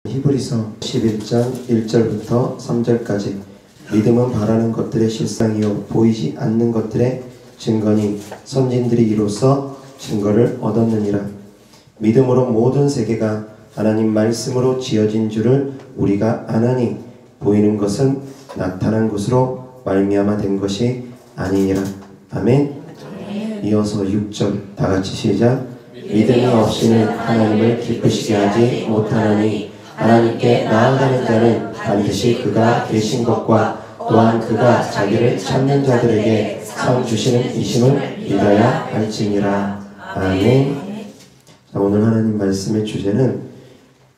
히브리서 11장 1절부터 3절까지 믿음은 바라는 것들의 실상이요 보이지 않는 것들의 증거니 선진들이 이로써 증거를 얻었느니라. 믿음으로 모든 세계가 하나님 말씀으로 지어진 줄을 우리가 아나니 보이는 것은 나타난 것으로 말미암아 된 것이 아니니라. 아멘. 이어서 6절 다같이 시작. 믿음이 없이는 하나님을 기쁘시게 하지 못하나니 하나님께 나아가는 자는 반드시 그가 계신 것과 또한 그가 자기를 찾는 자들에게 상 주시는 이심을 믿어야 할지니라. 아멘. 자, 오늘 하나님 말씀의 주제는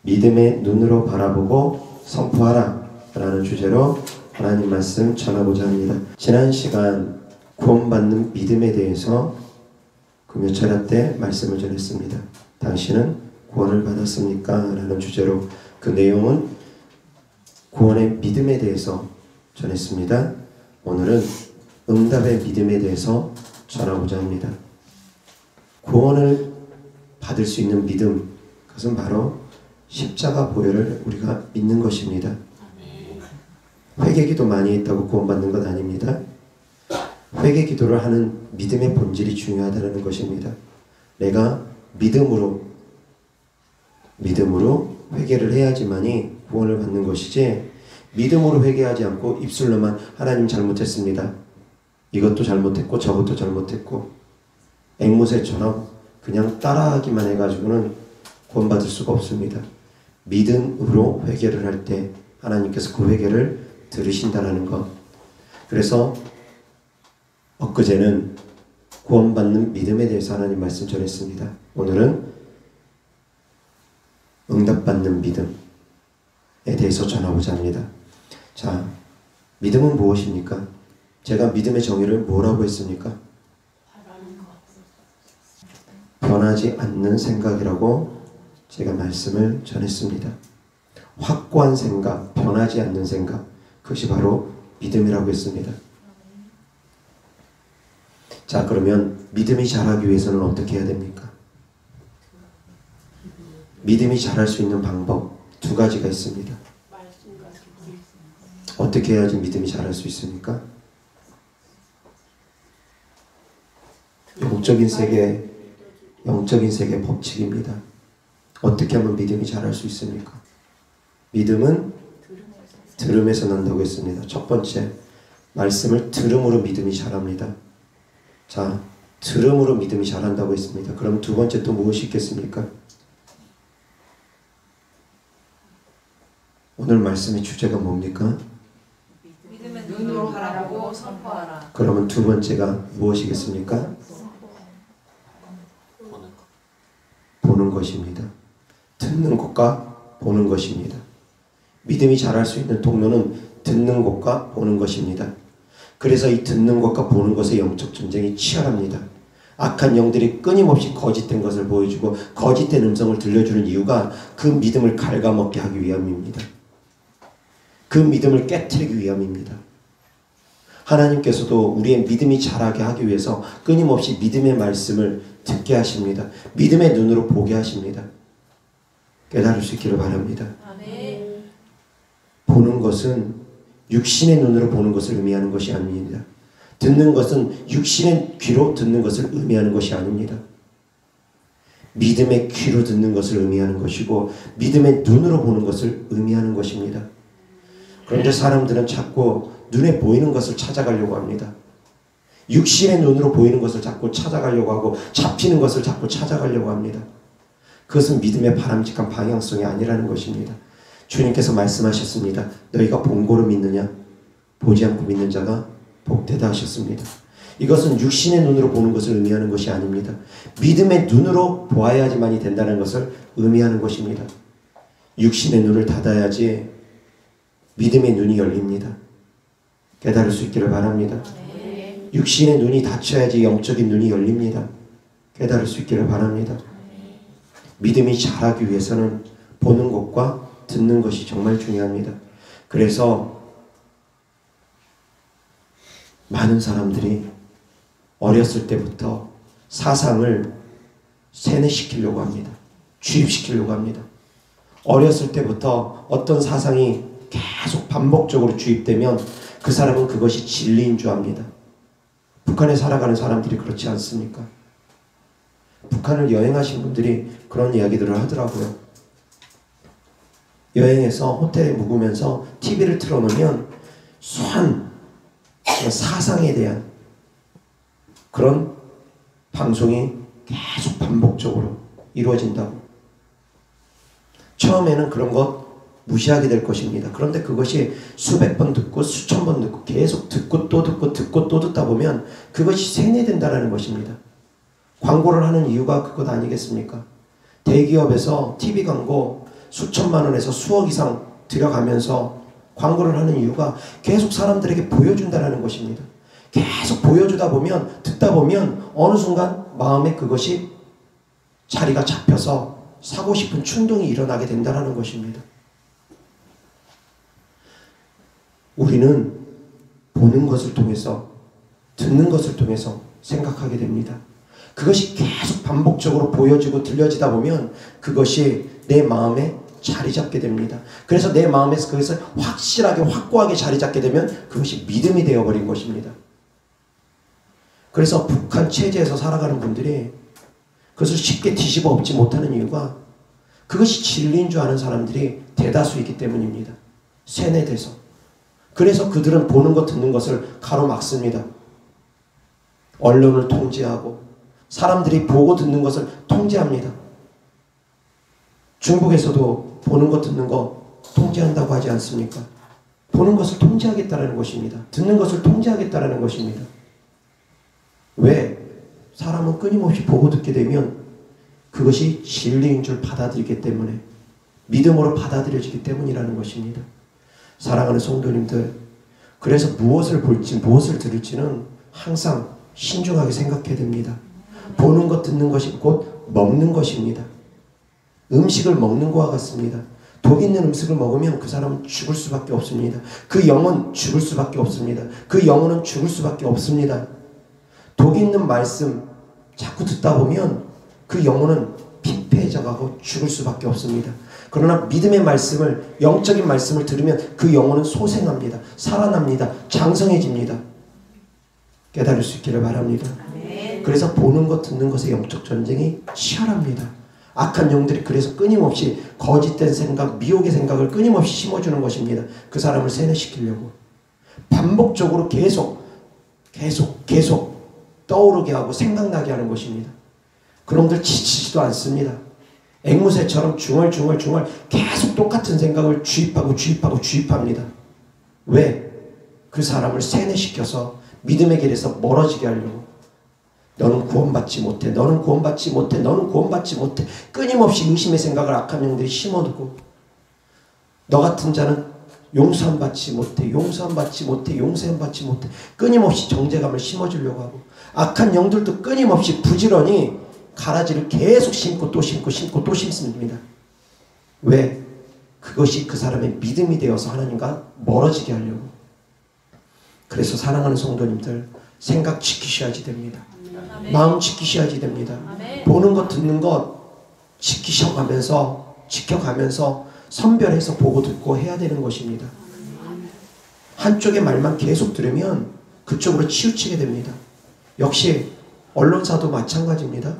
믿음의 눈으로 바라보고 선포하라 라는 주제로 하나님 말씀 전하고자 합니다. 지난 시간 구원받는 믿음에 대해서 그 몇 차례 때 말씀을 전했습니다. 당신은 구원을 받았습니까? 라는 주제로 그 내용은 구원의 믿음에 대해서 전했습니다. 오늘은 응답의 믿음에 대해서 전하고자 합니다. 구원을 받을 수 있는 믿음, 그것은 바로 십자가 보혈을 우리가 믿는 것입니다. 회개기도 많이 했다고 구원받는 것 아닙니다. 회개기도를 하는 믿음의 본질이 중요하다는 것입니다. 내가 믿음으로 회개를 해야지만이 구원을 받는 것이지, 믿음으로 회개하지 않고 입술로만 하나님 잘못했습니다, 이것도 잘못했고 저것도 잘못했고 앵무새처럼 그냥 따라하기만 해가지고는 구원받을 수가 없습니다. 믿음으로 회개를 할 때 하나님께서 그 회개를 들으신다는 것. 그래서 엊그제는 구원받는 믿음에 대해서 하나님 말씀 전했습니다. 오늘은 응답받는 믿음에 대해서 전하고자 합니다. 자, 믿음은 무엇입니까? 제가 믿음의 정의를 뭐라고 했습니까? 변하지 않는 생각이라고 제가 말씀을 전했습니다. 확고한 생각, 변하지 않는 생각, 그것이 바로 믿음이라고 했습니다. 자, 그러면 믿음이 자라기 위해서는 어떻게 해야 됩니까? 믿음이 자랄 수 있는 방법 두 가지가 있습니다. 어떻게 해야지 믿음이 자랄 수 있습니까? 영적인 세계의 법칙입니다. 어떻게 하면 믿음이 자랄 수 있습니까? 믿음은 들음에서 난다고 했습니다. 첫 번째, 말씀을 들음으로 믿음이 자랍니다. 자, 들음으로 믿음이 자란다고 했습니다. 그럼 두 번째 또 무엇이 있겠습니까? 오늘 말씀의 주제가 뭡니까? 믿음의 눈으로 바라보고 선포하라. 그러면 두 번째가 무엇이겠습니까? 보는 것입니다. 듣는 것과 보는 것입니다. 믿음이 자랄 수 있는 통로는 듣는 것과 보는 것입니다. 그래서 이 듣는 것과 보는 것의 영적 전쟁이 치열합니다. 악한 영들이 끊임없이 거짓된 것을 보여주고 거짓된 음성을 들려주는 이유가 그 믿음을 갉아먹게 하기 위함입니다. 그 믿음을 깨트리기 위함입니다. 하나님께서도 우리의 믿음이 자라게 하기 위해서 끊임없이 믿음의 말씀을 듣게 하십니다. 믿음의 눈으로 보게 하십니다. 깨달을 수 있기를 바랍니다. 아멘. 보는 것은 육신의 눈으로 보는 것을 의미하는 것이 아닙니다. 듣는 것은 육신의 귀로 듣는 것을 의미하는 것이 아닙니다. 믿음의 귀로 듣는 것을 의미하는 것이고 믿음의 눈으로 보는 것을 의미하는 것입니다. 그런데 사람들은 자꾸 눈에 보이는 것을 찾아가려고 합니다. 육신의 눈으로 보이는 것을 자꾸 찾아가려고 하고 잡히는 것을 자꾸 찾아가려고 합니다. 그것은 믿음의 바람직한 방향성이 아니라는 것입니다. 주님께서 말씀하셨습니다. 너희가 본 고로 믿느냐? 보지 않고 믿는 자가 복되다 하셨습니다. 이것은 육신의 눈으로 보는 것을 의미하는 것이 아닙니다. 믿음의 눈으로 보아야지만이 된다는 것을 의미하는 것입니다. 육신의 눈을 닫아야지 믿음의 눈이 열립니다. 깨달을 수 있기를 바랍니다. 육신의 눈이 닫혀야지 영적인 눈이 열립니다. 깨달을 수 있기를 바랍니다. 믿음이 자라기 위해서는 보는 것과 듣는 것이 정말 중요합니다. 그래서 많은 사람들이 어렸을 때부터 사상을 세뇌시키려고 합니다. 주입시키려고 합니다. 어렸을 때부터 어떤 사상이 계속 반복적으로 주입되면 그 사람은 그것이 진리인 줄 압니다. 북한에 살아가는 사람들이 그렇지 않습니까? 북한을 여행하신 분들이 그런 이야기들을 하더라고요. 여행해서 호텔에 묵으면서 TV를 틀어놓으면 수한 사상에 대한 그런 방송이 계속 반복적으로 이루어진다고. 처음에는 그런 것 무시하게 될 것입니다. 그런데 그것이 수백 번 듣고 수천 번 듣고 계속 듣고 또 듣고 듣고 또 듣다 보면 그것이 세뇌된다는 것입니다. 광고를 하는 이유가 그것 아니겠습니까? 대기업에서 TV 광고 수천만 원에서 수억 이상 들여가면서 광고를 하는 이유가 계속 사람들에게 보여준다는 것입니다. 계속 보여주다 보면 듣다 보면 어느 순간 마음에 그것이 자리가 잡혀서 사고 싶은 충동이 일어나게 된다는 것입니다. 우리는 보는 것을 통해서 듣는 것을 통해서 생각하게 됩니다. 그것이 계속 반복적으로 보여지고 들려지다 보면 그것이 내 마음에 자리 잡게 됩니다. 그래서 내 마음에서 그것을 확실하게 확고하게 자리 잡게 되면 그것이 믿음이 되어버린 것입니다. 그래서 북한 체제에서 살아가는 분들이 그것을 쉽게 뒤집어 엎지 못하는 이유가 그것이 진리인 줄 아는 사람들이 대다수이기 때문입니다. 세뇌돼서. 그래서 그들은 보는 것 듣는 것을 가로막습니다. 언론을 통제하고 사람들이 보고 듣는 것을 통제합니다. 중국에서도 보는 것 듣는 거 통제한다고 하지 않습니까? 보는 것을 통제하겠다는 것입니다. 듣는 것을 통제하겠다는 것입니다. 왜? 사람은 끊임없이 보고 듣게 되면 그것이 진리인 줄 받아들이기 때문에 믿음으로 받아들여지기 때문이라는 것입니다. 사랑하는 성도님들, 그래서 무엇을 볼지 무엇을 들을지는 항상 신중하게 생각해야 됩니다. 보는 것 듣는 것이 곧 먹는 것입니다. 음식을 먹는 것과 같습니다. 독 있는 음식을 먹으면 그 사람은 죽을 수밖에 없습니다. 그 영은 죽을 수밖에 없습니다. 그 영혼은 죽을 수밖에 없습니다. 독 있는 말씀 자꾸 듣다 보면 그 영혼은 피폐해져가고 죽을 수밖에 없습니다. 그러나 믿음의 말씀을, 영적인 말씀을 들으면 그 영혼은 소생합니다. 살아납니다. 장성해집니다. 깨달을 수 있기를 바랍니다. 그래서 보는 것 듣는 것의 영적 전쟁이 치열합니다. 악한 영들이 그래서 끊임없이 거짓된 생각, 미혹의 생각을 끊임없이 심어주는 것입니다. 그 사람을 세뇌시키려고 반복적으로 계속 떠오르게 하고 생각나게 하는 것입니다. 그놈들 지치지도 않습니다. 앵무새처럼 중얼중얼 계속 똑같은 생각을 주입합니다. 왜? 그 사람을 세뇌시켜서 믿음의 길에서 멀어지게 하려고. 너는 구원받지 못해. 너는 구원받지 못해. 너는 구원받지 못해. 끊임없이 의심의 생각을 악한 영들이 심어두고 너 같은 자는 용서함 받지 못해. 용서함 받지 못해. 용서함 받지 못해. 끊임없이 정죄감을 심어주려고 하고 악한 영들도 끊임없이 부지런히 가라지를 계속 심고 또 심습니다. 왜? 그것이 그 사람의 믿음이 되어서 하나님과 멀어지게 하려고. 그래서 사랑하는 성도님들, 생각 지키셔야지 됩니다. 마음 지키셔야지 됩니다. 보는 것 듣는 것 지키셔가면서 선별해서 보고 듣고 해야 되는 것입니다. 한쪽의 말만 계속 들으면 그쪽으로 치우치게 됩니다. 역시 언론사도 마찬가지입니다.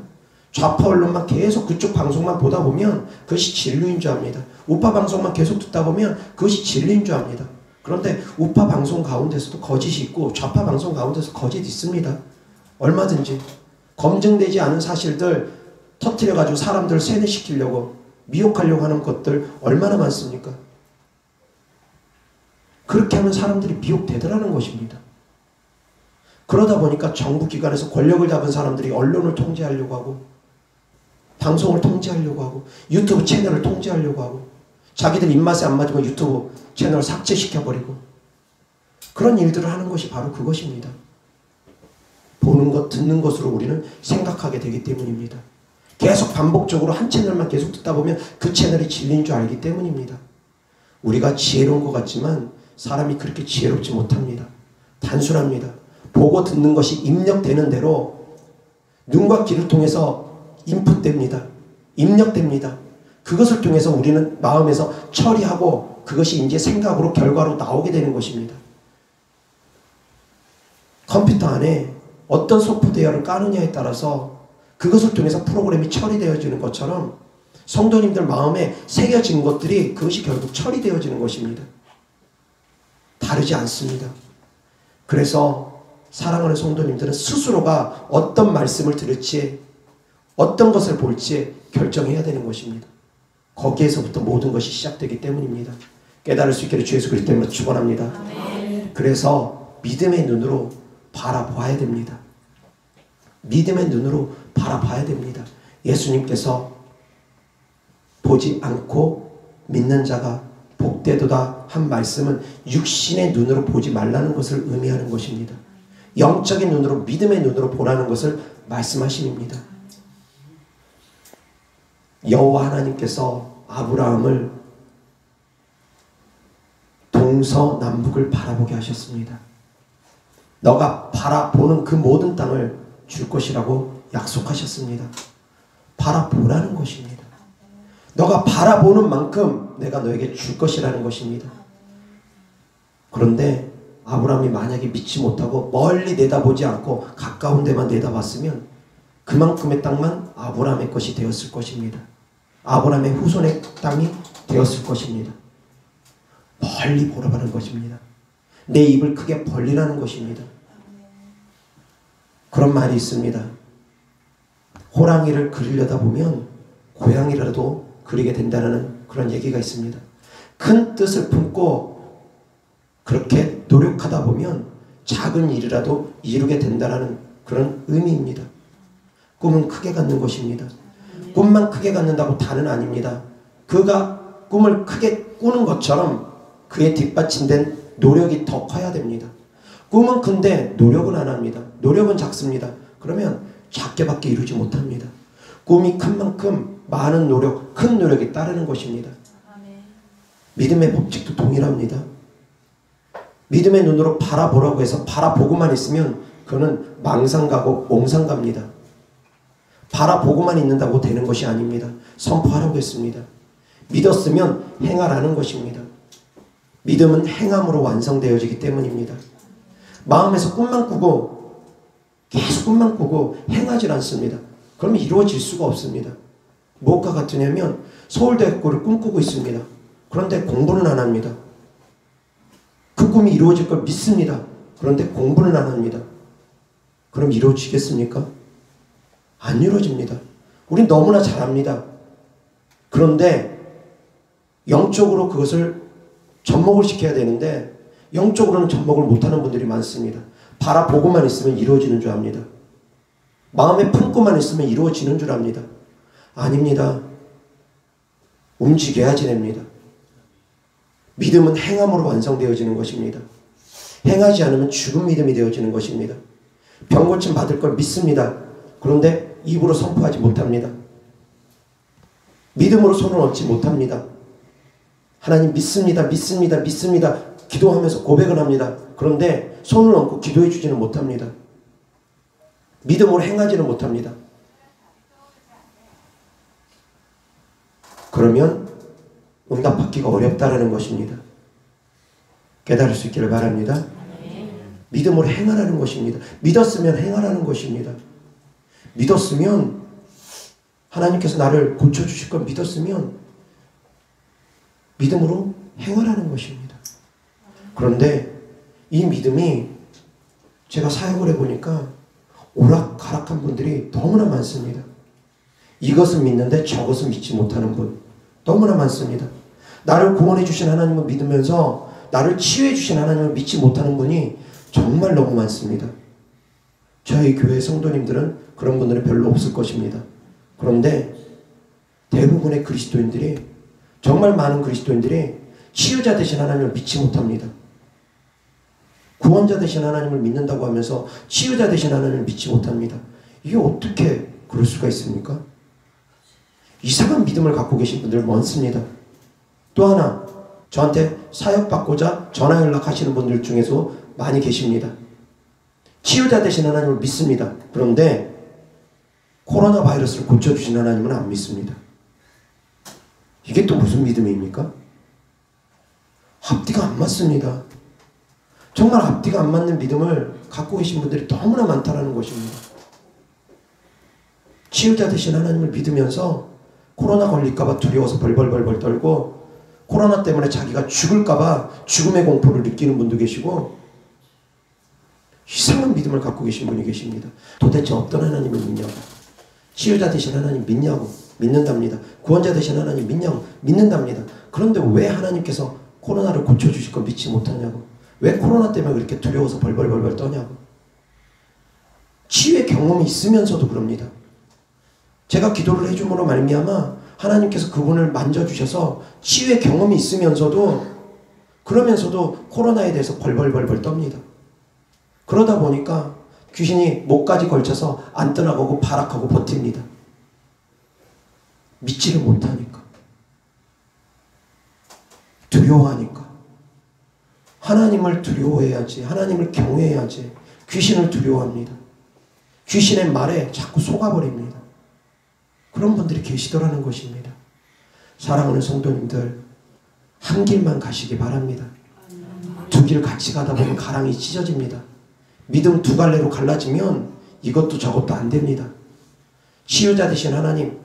좌파 언론만 계속 그쪽 방송만 보다 보면 그것이 진리인 줄 압니다. 우파 방송만 계속 듣다 보면 그것이 진리인 줄 압니다. 그런데 우파 방송 가운데서도 거짓이 있고 좌파 방송 가운데서 거짓이 있습니다. 얼마든지 검증되지 않은 사실들 터뜨려가지고 사람들을 세뇌시키려고 미혹하려고 하는 것들 얼마나 많습니까? 그렇게 하면 사람들이 미혹되더라는 것입니다. 그러다 보니까 정부기관에서 권력을 잡은 사람들이 언론을 통제하려고 하고 방송을 통제하려고 하고 유튜브 채널을 통제하려고 하고 자기들 입맛에 안 맞으면 유튜브 채널을 삭제시켜버리고 그런 일들을 하는 것이 바로 그것입니다. 보는 것, 듣는 것으로 우리는 생각하게 되기 때문입니다. 계속 반복적으로 한 채널만 계속 듣다 보면 그 채널이 진리인 줄 알기 때문입니다. 우리가 지혜로운 것 같지만 사람이 그렇게 지혜롭지 못합니다. 단순합니다. 보고 듣는 것이 입력되는 대로 눈과 귀를 통해서 인풋됩니다. 입력됩니다. 그것을 통해서 우리는 마음에서 처리하고 그것이 이제 생각으로 결과로 나오게 되는 것입니다. 컴퓨터 안에 어떤 소프트웨어를 까느냐에 따라서 그것을 통해서 프로그램이 처리되어지는 것처럼 성도님들 마음에 새겨진 것들이 그것이 결국 처리되어지는 것입니다. 다르지 않습니다. 그래서 사랑하는 성도님들은 스스로가 어떤 말씀을 들을지 어떤 것을 볼지 결정해야 되는 것입니다. 거기에서부터 모든 것이 시작되기 때문입니다. 깨달을 수 있기를 주 예수 그리스도 이름으로 축원합니다. 그래서 믿음의 눈으로 바라봐야 됩니다. 믿음의 눈으로 바라봐야 됩니다. 예수님께서 보지 않고 믿는 자가 복되도다 한 말씀은 육신의 눈으로 보지 말라는 것을 의미하는 것입니다. 영적인 눈으로 믿음의 눈으로 보라는 것을 말씀하십니다. 여호와 하나님께서 아브라함을 동서남북을 바라보게 하셨습니다. 너가 바라보는 그 모든 땅을 줄 것이라고 약속하셨습니다. 바라보라는 것입니다. 너가 바라보는 만큼 내가 너에게 줄 것이라는 것입니다. 그런데 아브라함이 만약에 믿지 못하고 멀리 내다보지 않고 가까운 데만 내다봤으면 그만큼의 땅만 아브라함의 것이 되었을 것입니다. 아브라함의 후손의 땅이 되었을 것입니다. 멀리 보라는 것입니다. 내 입을 크게 벌리라는 것입니다. 그런 말이 있습니다. 호랑이를 그리려다 보면 고양이라도 그리게 된다는 그런 얘기가 있습니다. 큰 뜻을 품고 그렇게 노력하다 보면 작은 일이라도 이루게 된다는 그런 의미입니다. 꿈은 크게 갖는 것입니다. 꿈만 크게 갖는다고 다는 아닙니다. 그가 꿈을 크게 꾸는 것처럼 그의 뒷받침된 노력이 더 커야 됩니다. 꿈은 큰데 노력은 안 합니다. 노력은 작습니다. 그러면 작게밖에 이루지 못합니다. 꿈이 큰 만큼 많은 노력, 큰 노력이 따르는 것입니다. 믿음의 법칙도 동일합니다. 믿음의 눈으로 바라보라고 해서 바라보고만 있으면 그거는 망상가고 몽상가입니다. 바라보고만 있는다고 되는 것이 아닙니다. 선포하라고 했습니다. 믿었으면 행하라는 것입니다. 믿음은 행함으로 완성되어지기 때문입니다. 마음에서 꿈만 꾸고 계속 꿈만 꾸고 행하지 않습니다. 그러면 이루어질 수가 없습니다. 무엇과 같으냐면 서울대학교를 꿈꾸고 있습니다. 그런데 공부는 안 합니다. 그 꿈이 이루어질 걸 믿습니다. 그런데 공부는 안 합니다. 그럼 이루어지겠습니까? 안 이루어집니다. 우린 너무나 잘합니다. 그런데 영적으로 그것을 접목을 시켜야 되는데 영적으로는 접목을 못하는 분들이 많습니다. 바라보고만 있으면 이루어지는 줄 압니다. 마음에 품고만 있으면 이루어지는 줄 압니다. 아닙니다. 움직여야지 됩니다. 믿음은 행함으로 완성되어지는 것입니다. 행하지 않으면 죽은 믿음이 되어지는 것입니다. 병고침 받을 걸 믿습니다. 그런데 입으로 선포하지 못합니다. 믿음으로 손을 얹지 못합니다. 하나님 믿습니다. 믿습니다. 믿습니다. 기도하면서 고백을 합니다. 그런데 손을 얹고 기도해 주지는 못합니다. 믿음으로 행하지는 못합니다. 그러면 응답받기가 어렵다라는 것입니다. 깨달을 수 있기를 바랍니다. 믿음으로 행하라는 것입니다. 믿었으면 행하라는 것입니다. 믿었으면 하나님께서 나를 고쳐주실 걸 믿었으면 믿음으로 행하라는 것입니다. 그런데 이 믿음이 제가 사역을 해보니까 오락가락한 분들이 너무나 많습니다. 이것은 믿는데 저것은 믿지 못하는 분 너무나 많습니다. 나를 구원해 주신 하나님을 믿으면서 나를 치유해 주신 하나님을 믿지 못하는 분이 정말 너무 많습니다. 저희 교회 성도님들은 그런 분들은 별로 없을 것입니다. 그런데 대부분의 그리스도인들이 정말 많은 그리스도인들이 치유자 되신 하나님을 믿지 못합니다. 구원자 되신 하나님을 믿는다고 하면서 치유자 되신 하나님을 믿지 못합니다. 이게 어떻게 그럴 수가 있습니까? 이상한 믿음을 갖고 계신 분들 많습니다. 또 하나 저한테 사역받고자 전화 연락하시는 분들 중에서 많이 계십니다. 치유자 되신 하나님을 믿습니다. 그런데 코로나 바이러스를 고쳐주신 하나님은 안 믿습니다. 이게 또 무슨 믿음입니까? 앞뒤가 안 맞습니다. 정말 앞뒤가 안 맞는 믿음을 갖고 계신 분들이 너무나 많다는 것입니다. 치유자 되신 하나님을 믿으면서 코로나 걸릴까봐 두려워서 벌벌벌벌 떨고, 코로나 때문에 자기가 죽을까봐 죽음의 공포를 느끼는 분도 계시고, 이상한 믿음을 갖고 계신 분이 계십니다. 도대체 어떤 하나님을 믿냐고. 치유자 되신 하나님 믿냐고. 믿는답니다. 구원자 되신 하나님 믿냐고. 믿는답니다. 그런데 왜 하나님께서 코로나를 고쳐주실 거 믿지 못하냐고. 왜 코로나 때문에 그렇게 두려워서 벌벌벌벌 떠냐고. 치유의 경험이 있으면서도 그럽니다. 제가 기도를 해줌으로 말미암아 하나님께서 그분을 만져주셔서 치유의 경험이 있으면서도, 그러면서도 코로나에 대해서 벌벌벌벌 떱니다. 그러다 보니까 귀신이 목까지 걸쳐서 안 떠나가고 발악하고 버팁니다. 믿지를 못하니까. 두려워하니까. 하나님을 두려워해야지, 하나님을 경외해야지 귀신을 두려워합니다. 귀신의 말에 자꾸 속아버립니다. 그런 분들이 계시더라는 것입니다. 사랑하는 성도님들, 한 길만 가시기 바랍니다. 두 길 같이 가다 보면 가랑이 찢어집니다. 믿음 두 갈래로 갈라지면 이것도 저것도 안 됩니다. 치유자 되신 하나님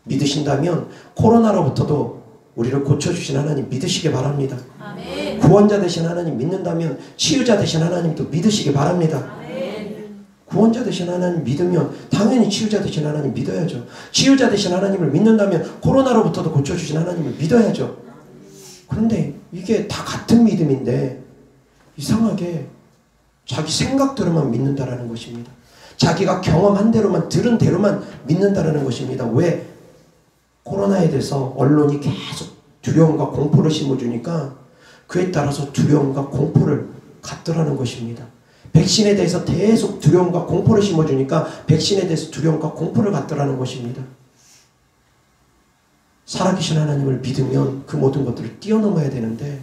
믿으신다면 코로나로부터도 우리를 고쳐주신 하나님 믿으시기 바랍니다. 아멘. 구원자 되신 하나님 믿는다면 치유자 되신 하나님도 믿으시기 바랍니다. 아멘. 구원자 되신 하나님 믿으면 당연히 치유자 되신 하나님 믿어야죠. 치유자 되신 하나님을 믿는다면 코로나로부터도 고쳐주신 하나님을 믿어야죠. 그런데 이게 다 같은 믿음인데 이상하게 자기 생각대로만 믿는다라는 것입니다. 자기가 경험한 대로만, 들은 대로만 믿는다라는 것입니다. 왜? 코로나에 대해서 언론이 계속 두려움과 공포를 심어주니까 그에 따라서 두려움과 공포를 갖더라는 것입니다. 백신에 대해서 계속 두려움과 공포를 심어주니까 백신에 대해서 두려움과 공포를 갖더라는 것입니다. 살아계신 하나님을 믿으면 그 모든 것들을 뛰어넘어야 되는데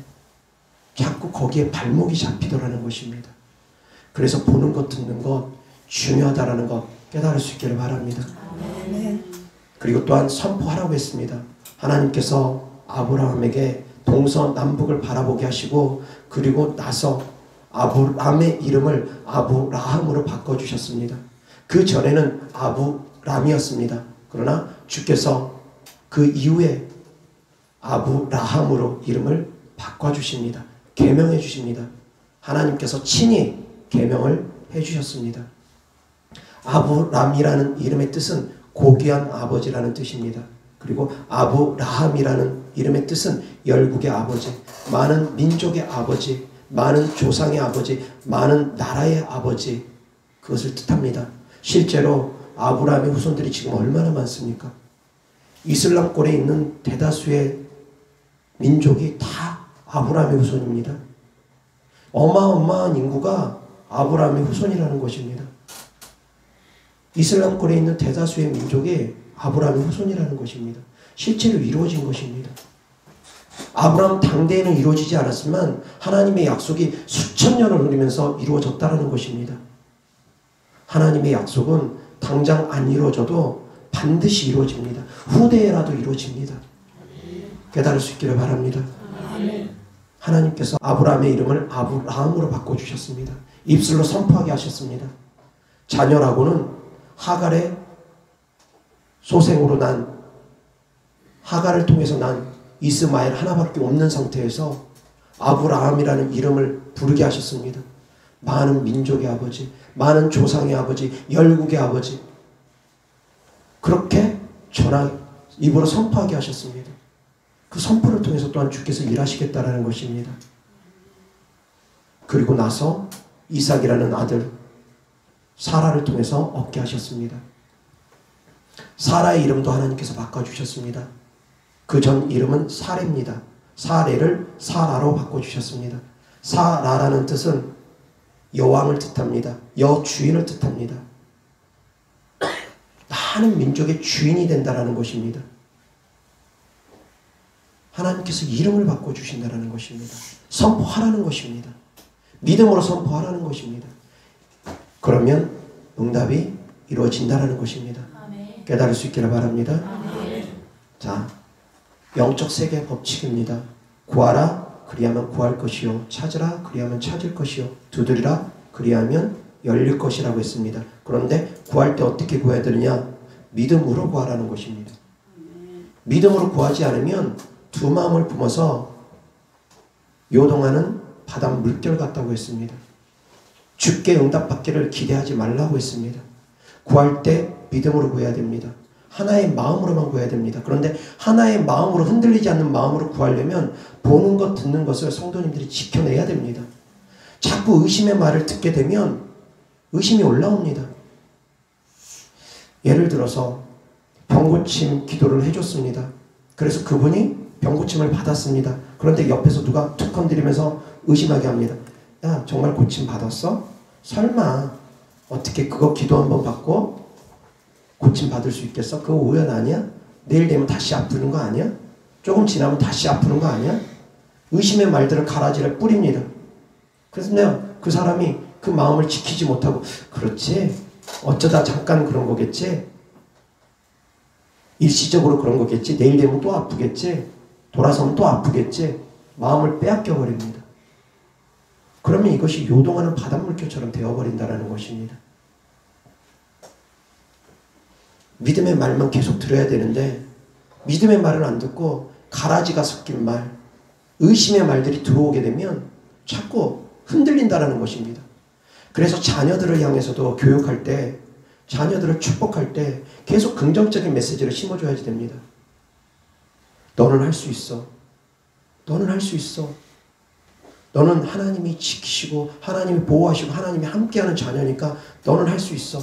자꾸 거기에 발목이 잡히더라는 것입니다. 그래서 보는 것, 듣는 것 중요하다라는 것 깨달을 수 있기를 바랍니다. 아멘. 그리고 또한 선포하라고 했습니다. 하나님께서 아브라함에게 동서남북을 바라보게 하시고 그리고 나서 아브람의 이름을 아브라함으로 바꿔주셨습니다. 그 전에는 아브람이었습니다. 그러나 주께서 그 이후에 아브라함으로 이름을 바꿔주십니다. 계명해 주십니다. 하나님께서 친히 계명을 해주셨습니다. 아브람이라는 이름의 뜻은 고귀한 아버지라는 뜻입니다. 그리고 아브라함이라는 이름의 뜻은 열국의 아버지, 많은 민족의 아버지, 많은 조상의 아버지, 많은 나라의 아버지, 그것을 뜻합니다. 실제로 아브라함의 후손들이 지금 얼마나 많습니까? 이슬람권에 있는 대다수의 민족이 다 아브라함의 후손입니다. 어마어마한 인구가 아브라함의 후손이라는 것입니다. 이슬람권에 있는 대다수의 민족이 아브라함의 후손이라는 것입니다. 실제로 이루어진 것입니다. 아브라함 당대에는 이루어지지 않았지만 하나님의 약속이 수천 년을 흐르면서 이루어졌다는 것입니다. 하나님의 약속은 당장 안 이루어져도 반드시 이루어집니다. 후대에라도 이루어집니다. 깨달을 수 있기를 바랍니다. 하나님께서 아브라함의 이름을 아브라함으로 바꿔주셨습니다. 입술로 선포하게 하셨습니다. 자녀라고는 하갈의 소생으로 난, 하갈을 통해서 난 이스마엘 하나밖에 없는 상태에서 아브라함이라는 이름을 부르게 하셨습니다. 많은 민족의 아버지, 많은 조상의 아버지, 열국의 아버지, 그렇게 전하 입으로 선포하게 하셨습니다. 그 선포를 통해서 또한 주께서 일하시겠다라는 것입니다. 그리고 나서 이삭이라는 아들 사라를 통해서 얻게 하셨습니다. 사라의 이름도 하나님께서 바꿔주셨습니다. 그 전 이름은 사레입니다. 사레를 사라로 바꿔주셨습니다. 사라라는 뜻은 여왕을 뜻합니다. 여주인을 뜻합니다. 많은 민족의 주인이 된다는 것입니다. 하나님께서 이름을 바꿔주신다는 것입니다. 선포하라는 것입니다. 믿음으로 선포하라는 것입니다. 그러면 응답이 이루어진다는 것입니다. 아멘. 깨달을 수 있기를 바랍니다. 아멘. 자, 영적 세계의 법칙입니다. 구하라 그리하면 구할 것이요, 찾으라 그리하면 찾을 것이요, 두드리라 그리하면 열릴 것이라고 했습니다. 그런데 구할 때 어떻게 구해야 되느냐? 믿음으로 구하라는 것입니다. 믿음으로 구하지 않으면 두 마음을 품어서 요동하는 바닷 물결 같다고 했습니다. 주께 응답받기를 기대하지 말라고 했습니다. 구할 때 믿음으로 구해야 됩니다. 하나의 마음으로만 구해야 됩니다. 그런데 하나의 마음으로, 흔들리지 않는 마음으로 구하려면 보는 것, 듣는 것을 성도님들이 지켜내야 됩니다. 자꾸 의심의 말을 듣게 되면 의심이 올라옵니다. 예를 들어서 병고침 기도를 해줬습니다. 그래서 그분이 병고침을 받았습니다. 그런데 옆에서 누가 툭 건드리면서 의심하게 합니다. 야, 정말 고침 받았어? 설마 어떻게 그거 기도 한번 받고 고침 받을 수 있겠어? 그거 우연 아니야? 내일 되면 다시 아프는 거 아니야? 조금 지나면 다시 아프는 거 아니야? 의심의 말들을 가라지를 뿌립니다. 그래서 내가 그 사람이 그 마음을 지키지 못하고, 그렇지, 어쩌다 잠깐 그런 거겠지, 일시적으로 그런 거겠지, 내일 되면 또 아프겠지, 돌아서면 또 아프겠지, 마음을 빼앗겨 버립니다. 그러면 이것이 요동하는 바닷물결처럼 되어버린다는 것입니다. 믿음의 말만 계속 들어야 되는데 믿음의 말을 안 듣고 가라지가 섞인 말, 의심의 말들이 들어오게 되면 자꾸 흔들린다는 것입니다. 그래서 자녀들을 향해서도 교육할 때, 자녀들을 축복할 때 계속 긍정적인 메시지를 심어줘야지 됩니다. 너는 할 수 있어. 너는 할 수 있어. 너는 하나님이 지키시고 하나님이 보호하시고 하나님이 함께하는 자녀니까 너는 할 수 있어.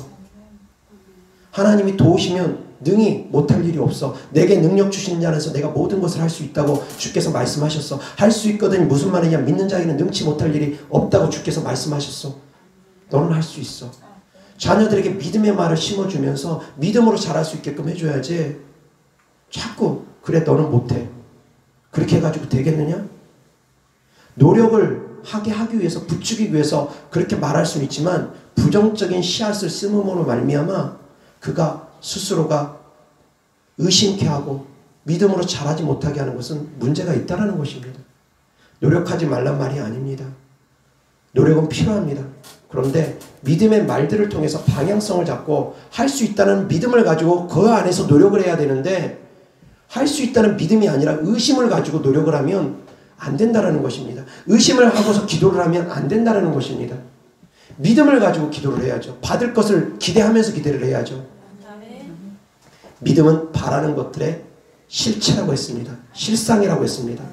하나님이 도우시면 능히 못할 일이 없어. 내게 능력 주시는 자 안에서 내가 모든 것을 할 수 있다고 주께서 말씀하셨어. 할 수 있거든. 무슨 말이냐? 믿는 자에게는 능치 못할 일이 없다고 주께서 말씀하셨어. 너는 할 수 있어. 자녀들에게 믿음의 말을 심어주면서 믿음으로 자랄 수 있게끔 해줘야지. 자꾸 그래 너는 못해. 그렇게 해가지고 되겠느냐? 노력을 하기 위해서, 부추기기 위해서 그렇게 말할 수는 있지만 부정적인 씨앗을 심음으로 말미암아 그가 스스로가 의심케 하고 믿음으로 자라지 못하게 하는 것은 문제가 있다는 것입니다. 노력하지 말란 말이 아닙니다. 노력은 필요합니다. 그런데 믿음의 말들을 통해서 방향성을 잡고 할 수 있다는 믿음을 가지고 그 안에서 노력을 해야 되는데, 할 수 있다는 믿음이 아니라 의심을 가지고 노력을 하면 안 된다는 것입니다. 의심을 하고서 기도를 하면 안 된다는 것입니다. 믿음을 가지고 기도를 해야죠. 받을 것을 기대하면서 기대를 해야죠. 믿음은 바라는 것들의 실체라고 했습니다. 실상이라고 했습니다.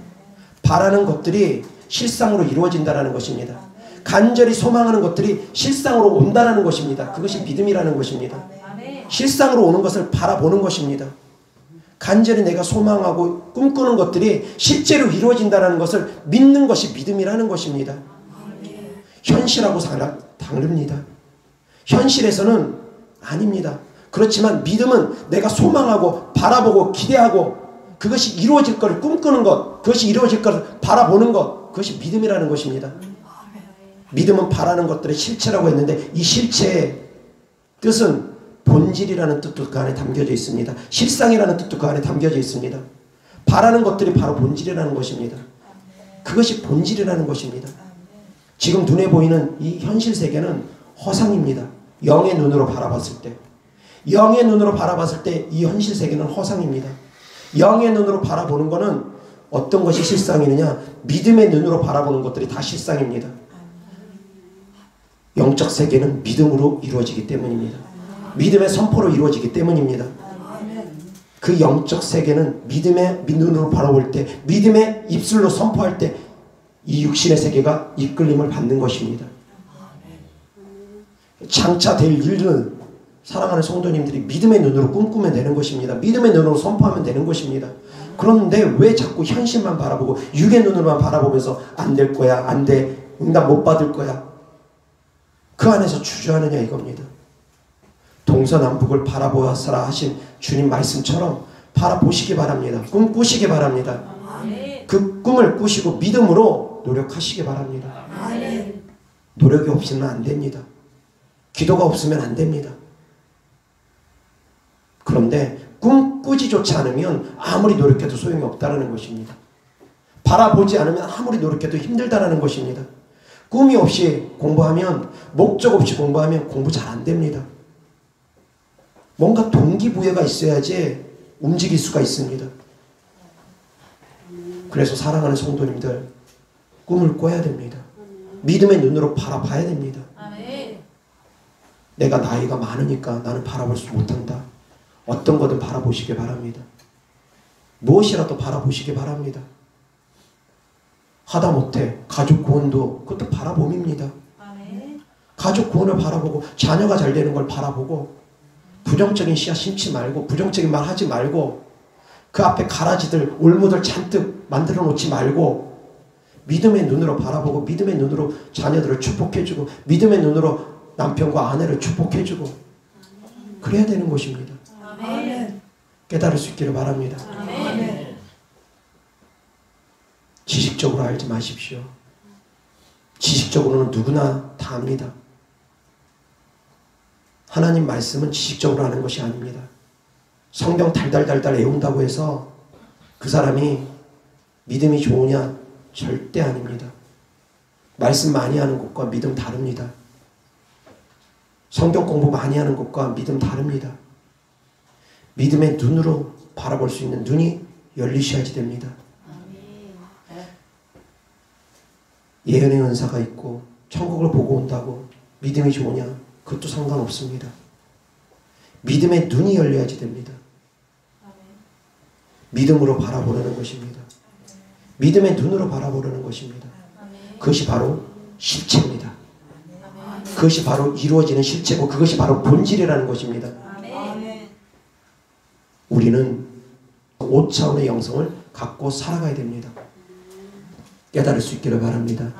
바라는 것들이 실상으로 이루어진다는 것입니다. 간절히 소망하는 것들이 실상으로 온다는 것입니다. 그것이 믿음이라는 것입니다. 실상으로 오는 것을 바라보는 것입니다. 간절히 내가 소망하고 꿈꾸는 것들이 실제로 이루어진다는 것을 믿는 것이 믿음이라는 것입니다. 현실하고 다릅니다. 현실에서는 아닙니다. 그렇지만 믿음은 내가 소망하고 바라보고 기대하고 그것이 이루어질 것을 꿈꾸는 것, 그것이 이루어질 것을 바라보는 것, 그것이 믿음이라는 것입니다. 믿음은 바라는 것들의 실체라고 했는데 이 실체의 뜻은 본질이라는 뜻도 그 안에 담겨져 있습니다. 실상이라는 뜻도 그 안에 담겨져 있습니다. 바라는 것들이 바로 본질이라는 것입니다. 그것이 본질이라는 것입니다. 지금 눈에 보이는 이 현실 세계는 허상입니다. 영의 눈으로 바라봤을 때, 영의 눈으로 바라봤을 때 이 현실 세계는 허상입니다. 영의 눈으로 바라보는 것은 어떤 것이 실상이느냐? 믿음의 눈으로 바라보는 것들이 다 실상입니다. 영적 세계는 믿음으로 이루어지기 때문입니다. 믿음의 선포로 이루어지기 때문입니다. 그 영적 세계는 믿음의 눈으로 바라볼 때, 믿음의 입술로 선포할 때 이 육신의 세계가 이끌림을 받는 것입니다. 장차 될 일은 사랑하는 성도님들이 믿음의 눈으로 꿈꾸면 되는 것입니다. 믿음의 눈으로 선포하면 되는 것입니다. 그런데 왜 자꾸 현실만 바라보고 육의 눈으로만 바라보면서 안 될 거야, 안 돼, 응답 못 받을 거야, 그 안에서 주저하느냐 이겁니다. 동서남북을 바라보았으라 하신 주님 말씀처럼 바라보시기 바랍니다. 꿈꾸시기 바랍니다. 그 꿈을 꾸시고 믿음으로 노력하시기 바랍니다. 노력이 없으면 안 됩니다. 기도가 없으면 안 됩니다. 그런데 꿈꾸지조차 않으면 아무리 노력해도 소용이 없다는 것입니다. 바라보지 않으면 아무리 노력해도 힘들다는 것입니다. 꿈이 없이 공부하면, 목적 없이 공부하면 공부 잘 안 됩니다. 뭔가 동기부여가 있어야지 움직일 수가 있습니다. 그래서 사랑하는 성도님들, 꿈을 꿔야 됩니다. 믿음의 눈으로 바라봐야 됩니다. 내가 나이가 많으니까 나는 바라볼 수 못한다. 어떤 거든 바라보시기 바랍니다. 무엇이라도 바라보시기 바랍니다. 하다못해 가족 구원도 그것도 바라봄입니다. 가족 구원을 바라보고 자녀가 잘 되는 걸 바라보고 부정적인 씨앗 심지 말고 부정적인 말 하지 말고 그 앞에 가라지들 올무들 잔뜩 만들어 놓지 말고 믿음의 눈으로 바라보고 믿음의 눈으로 자녀들을 축복해주고 믿음의 눈으로 남편과 아내를 축복해주고 그래야 되는 것입니다. 깨달을 수 있기를 바랍니다. 지식적으로 알지 마십시오. 지식적으로는 누구나 다 압니다. 하나님 말씀은 지식적으로 하는 것이 아닙니다. 성경 달달달달 외운다고 해서 그 사람이 믿음이 좋으냐? 절대 아닙니다. 말씀 많이 하는 것과 믿음 다릅니다. 성경 공부 많이 하는 것과 믿음 다릅니다. 믿음의 눈으로 바라볼 수 있는 눈이 열리셔야지 됩니다. 예언의 은사가 있고 천국을 보고 온다고 믿음이 좋으냐? 그것도 상관없습니다. 믿음의 눈이 열려야지 됩니다. 믿음으로 바라보려는 것입니다. 믿음의 눈으로 바라보려는 것입니다. 그것이 바로 실체입니다. 그것이 바로 이루어지는 실체고 그것이 바로 본질이라는 것입니다. 우리는 5차원의 영성을 갖고 살아가야 됩니다. 깨달을 수 있기를 바랍니다.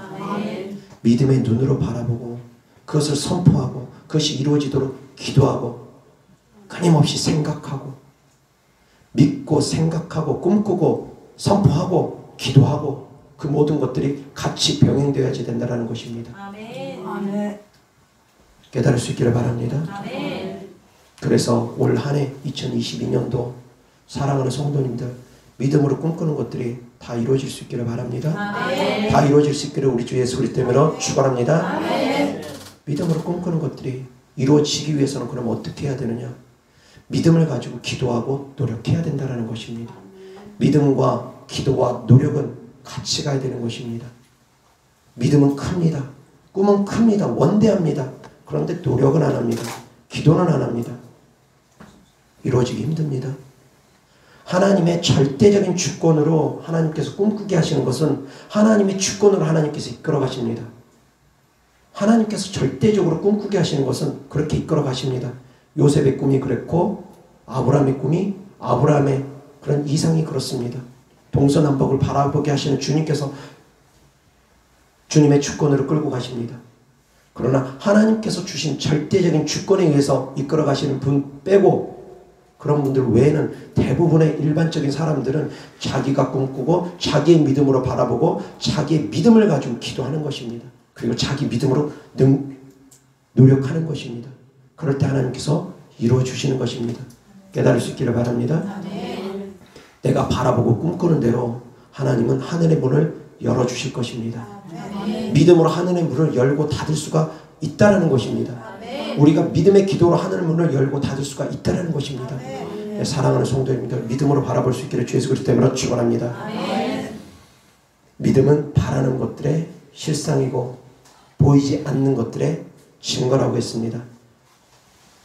믿음의 눈으로 바라보고 그것을 선포하고 그것이 이루어지도록 기도하고 끊임없이 생각하고 믿고 생각하고 꿈꾸고 선포하고 기도하고 그 모든 것들이 같이 병행되어야지 된다는 것입니다. 깨달을 수 있기를 바랍니다. 그래서 올 한 해 2022년도 사랑하는 성도님들 믿음으로 꿈꾸는 것들이 다 이루어질 수 있기를 바랍니다. 다 이루어질 수 있기를 우리 주 예수 그리스도로 축원합니다. 믿음으로 꿈꾸는 것들이 이루어지기 위해서는 그럼 어떻게 해야 되느냐? 믿음을 가지고 기도하고 노력해야 된다는 것입니다. 믿음과 기도와 노력은 같이 가야 되는 것입니다. 믿음은 큽니다. 꿈은 큽니다. 원대합니다. 그런데 노력은 안 합니다. 기도는 안 합니다. 이루어지기 힘듭니다. 하나님의 절대적인 주권으로 하나님께서 꿈꾸게 하시는 것은 하나님의 주권으로 하나님께서 이끌어 가십니다. 하나님께서 절대적으로 꿈꾸게 하시는 것은 그렇게 이끌어 가십니다. 요셉의 꿈이 그랬고 아브라함의 꿈이 아브라함의 그런 이상이 그렇습니다. 동서남북을 바라보게 하시는 주님께서 주님의 주권으로 끌고 가십니다. 그러나 하나님께서 주신 절대적인 주권에 의해서 이끌어 가시는 분 빼고 그런 분들 외에는 대부분의 일반적인 사람들은 자기가 꿈꾸고 자기의 믿음으로 바라보고 자기의 믿음을 가지고 기도하는 것입니다. 그리고 자기 믿음으로 노력하는 것입니다. 그럴 때 하나님께서 이루어 주시는 것입니다. 깨달을 수 있기를 바랍니다. 내가 바라보고 꿈꾸는 대로 하나님은 하늘의 문을 열어주실 것입니다. 믿음으로 하늘의 문을 열고 닫을 수가 있다는 것입니다. 우리가 믿음의 기도로 하늘의 문을 열고 닫을 수가 있다는 것입니다. 사랑하는 성도님들 믿음으로 바라볼 수 있기를 주 예수 그리스도 이름으로 축원합니다. 믿음은 바라는 것들의 실상이고 보이지 않는 것들의 증거라고 했습니다.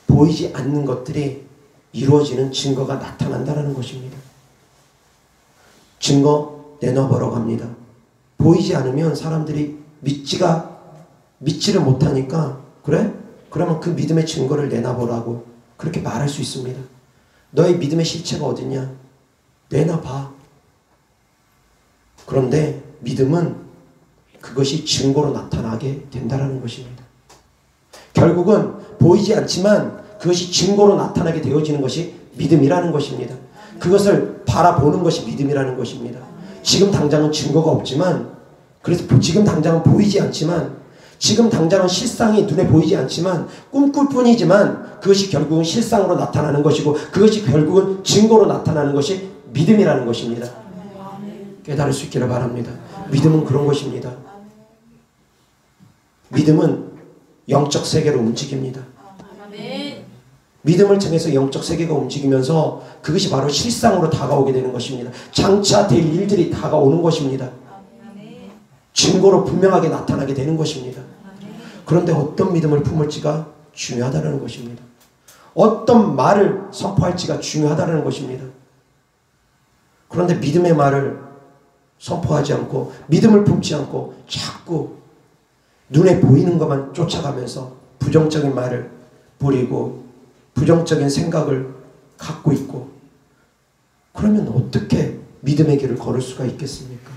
보이지 않는 것들이 이루어지는 증거가 나타난다는 것입니다. 증거 내놔보라고 합니다. 보이지 않으면 사람들이 믿지를 못하니까 그래? 그러면 그 믿음의 증거를 내놔보라고 그렇게 말할 수 있습니다. 너의 믿음의 실체가 어디냐? 내놔봐. 그런데 믿음은 그것이 증거로 나타나게 된다는 것입니다. 결국은 보이지 않지만 그것이 증거로 나타나게 되어지는 것이 믿음이라는 것입니다. 그것을 바라보는 것이 믿음이라는 것입니다. 지금 당장은 증거가 없지만 그래서 지금 당장은 보이지 않지만 지금 당장은 실상이 눈에 보이지 않지만 꿈꿀 뿐이지만 그것이 결국은 실상으로 나타나는 것이고 그것이 결국은 증거로 나타나는 것이 믿음이라는 것입니다. 깨달을 수 있기를 바랍니다. 믿음은 그런 것입니다. 믿음은 영적 세계로 움직입니다. 믿음을 통해서 영적 세계가 움직이면서 그것이 바로 실상으로 다가오게 되는 것입니다. 장차 될 일들이 다가오는 것입니다. 증거로 분명하게 나타나게 되는 것입니다. 그런데 어떤 믿음을 품을지가 중요하다는 것입니다. 어떤 말을 선포할지가 중요하다는 것입니다. 그런데 믿음의 말을 선포하지 않고 믿음을 품지 않고 자꾸 눈에 보이는 것만 쫓아가면서 부정적인 말을 부리고 부정적인 생각을 갖고 있고 그러면 어떻게 믿음의 길을 걸을 수가 있겠습니까?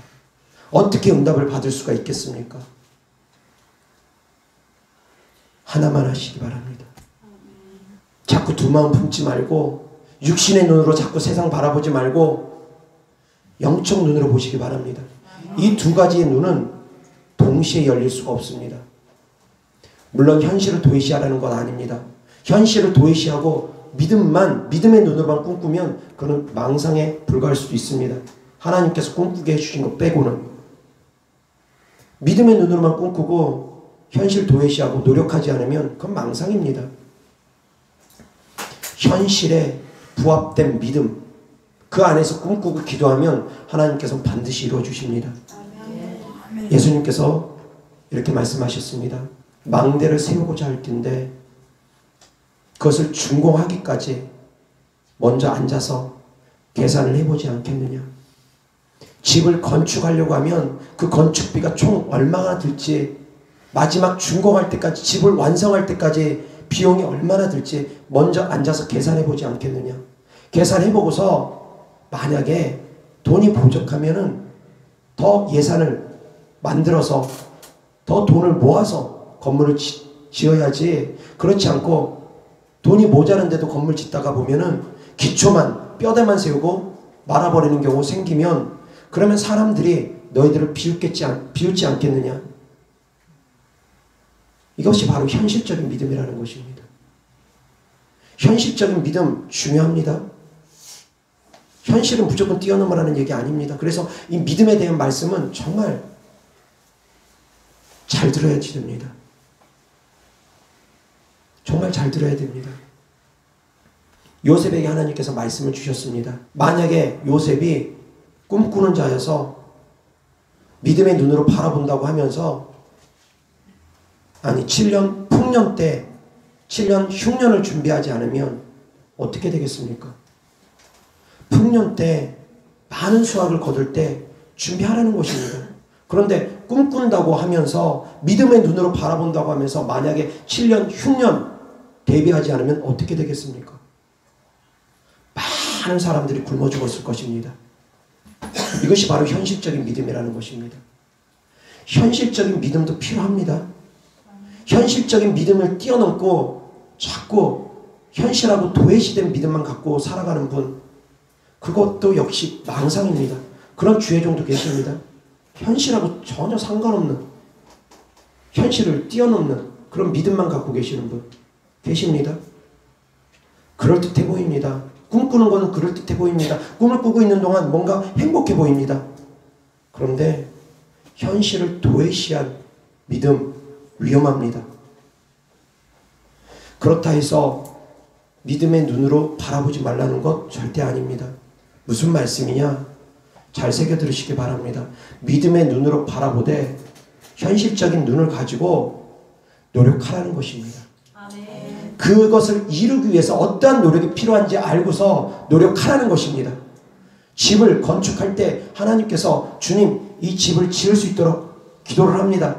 어떻게 응답을 받을 수가 있겠습니까? 하나만 하시기 바랍니다. 자꾸 두 마음 품지 말고 육신의 눈으로 자꾸 세상 바라보지 말고 영적 눈으로 보시기 바랍니다. 이 두 가지의 눈은 동시에 열릴 수가 없습니다. 물론 현실을 도외시하라는 건 아닙니다. 현실을 도외시하고 믿음의 눈으로만 꿈꾸면 그는 망상에 불과할 수도 있습니다. 하나님께서 꿈꾸게 해주신 것 빼고는 믿음의 눈으로만 꿈꾸고 현실 도외시하고 노력하지 않으면 그건 망상입니다. 현실에 부합된 믿음 그 안에서 꿈꾸고 기도하면 하나님께서 반드시 이루어 주십니다. 예수님께서 이렇게 말씀하셨습니다. 망대를 세우고자 할 텐데 그것을 준공하기까지 먼저 앉아서 계산을 해보지 않겠느냐. 집을 건축하려고 하면 그 건축비가 총 얼마나 들지 마지막 준공할 때까지 집을 완성할 때까지 비용이 얼마나 들지 먼저 앉아서 계산해보지 않겠느냐. 계산해보고서 만약에 돈이 부족하면은 더 예산을 만들어서 더 돈을 모아서 건물을 지어야지 그렇지 않고 돈이 모자란데도 건물 짓다가 보면은 기초만 뼈대만 세우고 말아버리는 경우 생기면 그러면 사람들이 너희들을 비웃지 않겠느냐. 이것이 바로 현실적인 믿음이라는 것입니다. 현실적인 믿음 중요합니다. 현실은 무조건 뛰어넘으라는 얘기 아닙니다. 그래서 이 믿음에 대한 말씀은 정말 잘 들어야지 됩니다. 정말 잘 들어야 됩니다. 요셉에게 하나님께서 말씀을 주셨습니다. 만약에 요셉이 꿈꾸는 자여서 믿음의 눈으로 바라본다고 하면서 7년 풍년 때 7년 흉년을 준비하지 않으면 어떻게 되겠습니까? 풍년 때 많은 수확을 거둘 때 준비하라는 것입니다. 그런데 꿈꾼다고 하면서 믿음의 눈으로 바라본다고 하면서 만약에 7년 흉년 대비하지 않으면 어떻게 되겠습니까? 많은 사람들이 굶어 죽었을 것입니다. 이것이 바로 현실적인 믿음이라는 것입니다. 현실적인 믿음도 필요합니다. 현실적인 믿음을 뛰어넘고 자꾸 현실하고 도외시된 믿음만 갖고 살아가는 분, 그것도 역시 망상입니다. 그런 주의종도 계십니다. 현실하고 전혀 상관없는, 현실을 뛰어넘는 그런 믿음만 갖고 계시는 분 계십니다. 그럴듯해 보입니다. 꿈꾸는 것은 그럴듯해 보입니다. 꿈을 꾸고 있는 동안 뭔가 행복해 보입니다. 그런데 현실을 도외시한 믿음 위험합니다. 그렇다 해서 믿음의 눈으로 바라보지 말라는 것 절대 아닙니다. 무슨 말씀이냐? 잘 새겨 들으시기 바랍니다. 믿음의 눈으로 바라보되 현실적인 눈을 가지고 노력하라는 것입니다. 그것을 이루기 위해서 어떠한 노력이 필요한지 알고서 노력하라는 것입니다. 집을 건축할 때 하나님께서 주님 이 집을 지을 수 있도록 기도를 합니다.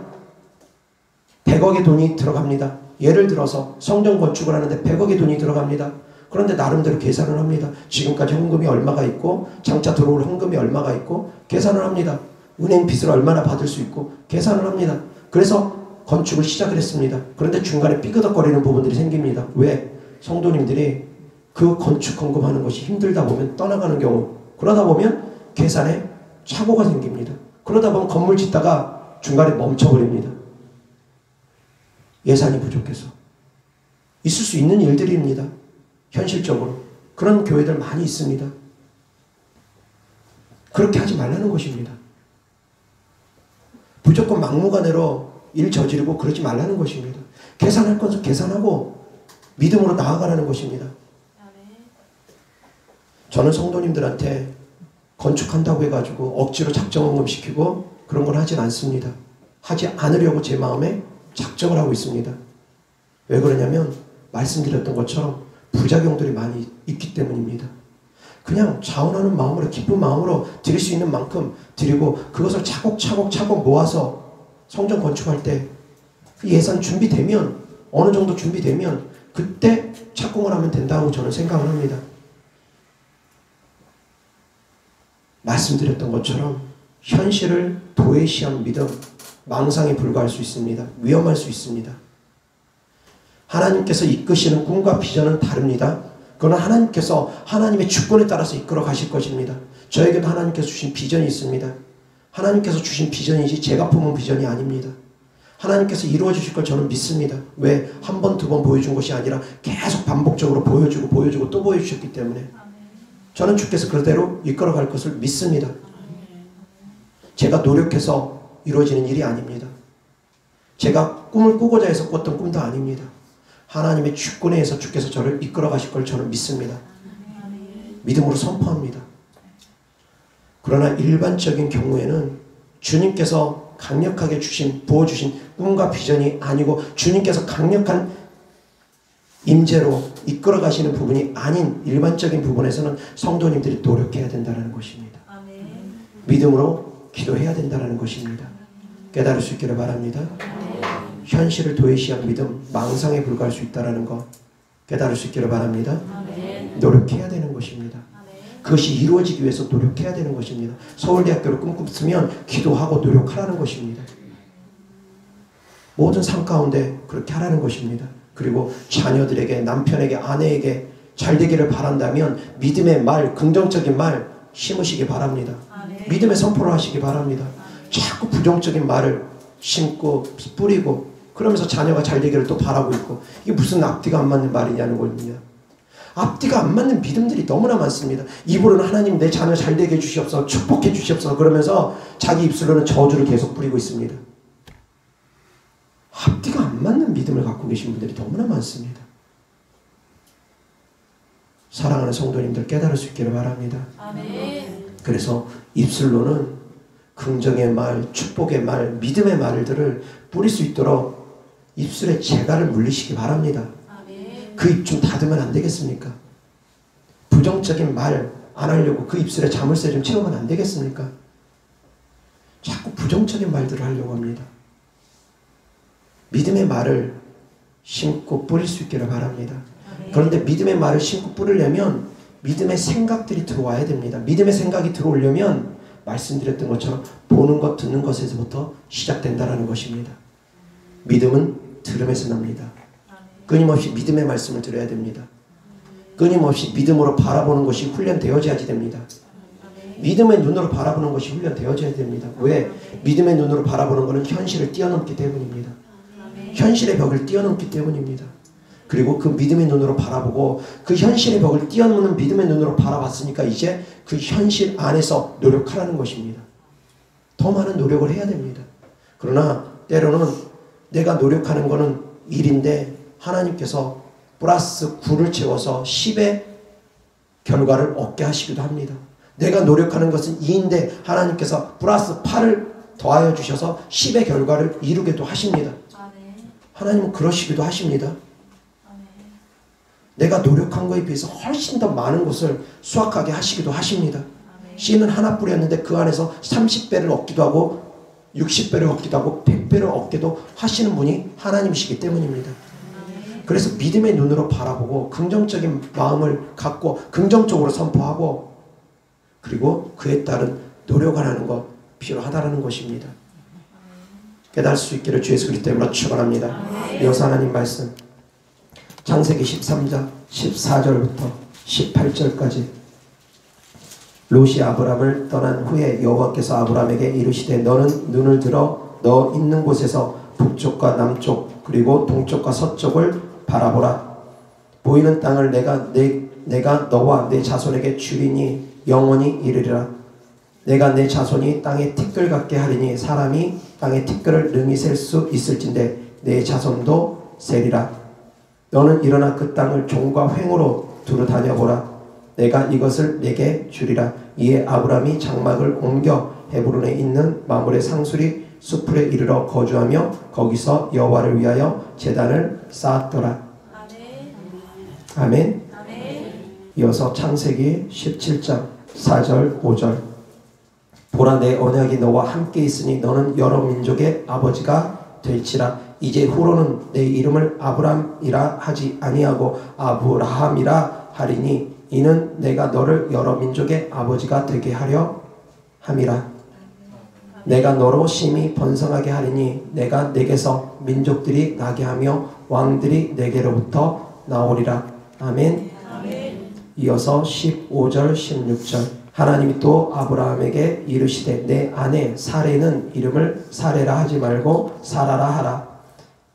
100억의 돈이 들어갑니다. 예를 들어서 성전 건축을 하는데 100억의 돈이 들어갑니다. 그런데 나름대로 계산을 합니다. 지금까지 헌금이 얼마가 있고 장차 들어올 헌금이 얼마가 있고 계산을 합니다. 은행 빚을 얼마나 받을 수 있고 계산을 합니다. 그래서 건축을 시작을 했습니다. 그런데 중간에 삐그덕거리는 부분들이 생깁니다. 왜? 성도님들이 그 건축 헌금하는 것이 힘들다 보면 떠나가는 경우, 그러다 보면 계산에 착오가 생깁니다. 그러다 보면 건물 짓다가 중간에 멈춰버립니다. 예산이 부족해서. 있을 수 있는 일들입니다. 현실적으로. 그런 교회들 많이 있습니다. 그렇게 하지 말라는 것입니다. 무조건 막무가내로 일 저지르고 그러지 말라는 것입니다. 계산할 건 계산하고 믿음으로 나아가라는 것입니다. 저는 성도님들한테 건축한다고 해가지고 억지로 작정헌금 시키고 그런 걸 하진 않습니다. 하지 않으려고 제 마음에 작정을 하고 있습니다. 왜 그러냐면 말씀드렸던 것처럼 부작용들이 많이 있기 때문입니다. 그냥 자원하는 마음으로 기쁜 마음으로 드릴 수 있는 만큼 드리고 그것을 차곡차곡 모아서 성전 건축할 때 그 예산 준비되면 어느 정도 준비되면 그때 착공을 하면 된다고 저는 생각을 합니다. 말씀드렸던 것처럼 현실을 도외시한 믿음 망상에 불과할 수 있습니다. 위험할 수 있습니다. 하나님께서 이끄시는 꿈과 비전은 다릅니다. 그건 하나님께서 하나님의 주권에 따라서 이끌어 가실 것입니다. 저에게도 하나님께서 주신 비전이 있습니다. 하나님께서 주신 비전이지 제가 품은 비전이 아닙니다. 하나님께서 이루어 주실 걸 저는 믿습니다. 왜? 한 번, 두 번 보여준 것이 아니라 계속 반복적으로 보여주고 또 보여주셨기 때문에 저는 주께서 그대로 이끌어 갈 것을 믿습니다. 제가 노력해서 이루어지는 일이 아닙니다. 제가 꿈을 꾸고자 해서 꿨던 꿈도 아닙니다. 하나님의 주권에 의해서 주께서 저를 이끌어 가실 걸 저는 믿습니다. 믿음으로 선포합니다. 그러나 일반적인 경우에는 주님께서 강력하게 부어주신 꿈과 비전이 아니고 주님께서 강력한 임재로 이끌어 가시는 부분이 아닌 일반적인 부분에서는 성도님들이 노력해야 된다는 것입니다. 믿음으로 기도해야 된다는 것입니다. 깨달을 수 있기를 바랍니다. 현실을 도외시한 믿음, 망상에 불과할 수 있다는 것 깨달을 수 있기를 바랍니다. 노력해야 되는 것입니다. 그것이 이루어지기 위해서 노력해야 되는 것입니다. 서울대학교를 꿈꾸면 기도하고 노력하라는 것입니다. 모든 삶 가운데 그렇게 하라는 것입니다. 그리고 자녀들에게, 남편에게, 아내에게 잘 되기를 바란다면 믿음의 말, 긍정적인 말 심으시기 바랍니다. 믿음의 선포를 하시기 바랍니다. 자꾸 부정적인 말을 심고 뿌리고 그러면서 자녀가 잘 되기를 또 바라고 있고 이게 무슨 앞뒤가 안 맞는 말이냐는 겁니다. 앞뒤가 안 맞는 믿음들이 너무나 많습니다. 입으로는 하나님 내 자녀 잘 되게 해주시옵소서, 축복해 주시옵소서 그러면서 자기 입술로는 저주를 계속 뿌리고 있습니다. 앞뒤가 안 맞는 믿음을 갖고 계신 분들이 너무나 많습니다. 사랑하는 성도님들 깨달을 수 있기를 바랍니다. 그래서 입술로는 긍정의 말, 축복의 말, 믿음의 말들을 뿌릴 수 있도록 입술에 재갈을 물리시기 바랍니다. 그 입 좀 닫으면 안 되겠습니까? 부정적인 말 안 하려고 그 입술에 자물쇠 좀 채우면 안 되겠습니까? 자꾸 부정적인 말들을 하려고 합니다. 믿음의 말을 심고 뿌릴 수 있기를 바랍니다. 그런데 믿음의 말을 심고 뿌리려면 믿음의 생각들이 들어와야 됩니다. 믿음의 생각이 들어오려면 말씀드렸던 것처럼 보는 것, 듣는 것에서부터 시작된다는 것입니다. 믿음은 들음에서 납니다. 끊임없이 믿음의 말씀을 들어야 됩니다. 끊임없이 믿음으로 바라보는 것이 훈련되어져야지 됩니다. 믿음의 눈으로 바라보는 것이 훈련되어져야 됩니다. 왜? 믿음의 눈으로 바라보는 것은 현실을 뛰어넘기 때문입니다. 현실의 벽을 뛰어넘기 때문입니다. 그리고 그 믿음의 눈으로 바라보고 그 현실의 벽을 뛰어넘는 믿음의 눈으로 바라봤으니까 이제 그 현실 안에서 노력하라는 것입니다. 더 많은 노력을 해야 됩니다. 그러나 때로는 내가 노력하는 것은 1인데 하나님께서 플러스 9를 채워서 10의 결과를 얻게 하시기도 합니다. 내가 노력하는 것은 2인데 하나님께서 플러스 8을 더하여 주셔서 10의 결과를 이루게도 하십니다. 하나님은 그러시기도 하십니다. 내가 노력한 것에 비해서 훨씬 더 많은 것을 수확하게 하시기도 하십니다. 씨는 하나 뿌렸는데 그 안에서 30배를 얻기도 하고 60배를 얻기도 하고 100배를 얻기도 하시는 분이 하나님이시기 때문입니다. 그래서 믿음의 눈으로 바라보고 긍정적인 마음을 갖고 긍정적으로 선포하고 그리고 그에 따른 노력을 하는 것 필요하다는 것입니다. 깨달을 수 있기를 주 예수 그리스도 이름으로 축원합니다. 이어서 하나님 말씀 창세기 13장 14절부터 18절까지 롯이 아브람을 떠난 후에 여호와께서 아브람에게 이르시되 너는 눈을 들어 너 있는 곳에서 북쪽과 남쪽 그리고 동쪽과 서쪽을 바라보라. 보이는 땅을 내가 너와 내 자손에게 주리니 영원히 이르리라. 내가 내 자손이 땅에 티끌 같게 하리니 사람이 땅에 티끌을 능히 셀 수 있을진데 내 자손도 세리라. 너는 일어나 그 땅을 종과 횡으로 두루 다녀보라. 내가 이것을 내게 주리라. 이에 아브라함이 장막을 옮겨 헤브론에 있는 마물의 상수리 수풀에 이르러 거주하며 거기서 여호와를 위하여 제단을 쌓았더라. 아멘. 이어서 창세기 17장 4절 5절. 보라, 내 언약이 너와 함께 있으니 너는 여러 민족의 아버지가 될지라. 이제 후로는 내 이름을 아브람이라 하지 아니하고 아브라함이라 하리니 이는 내가 너를 여러 민족의 아버지가 되게 하려 함이라. 내가 너로 심히 번성하게 하리니 내가 내게서 민족들이 나게 하며 왕들이 내게로부터 나오리라. 아멘. 이어서 15절 16절. 하나님이 또 아브라함에게 이르시되 내 아내 사레는 이름을 사레라 하지 말고 사라라 하라.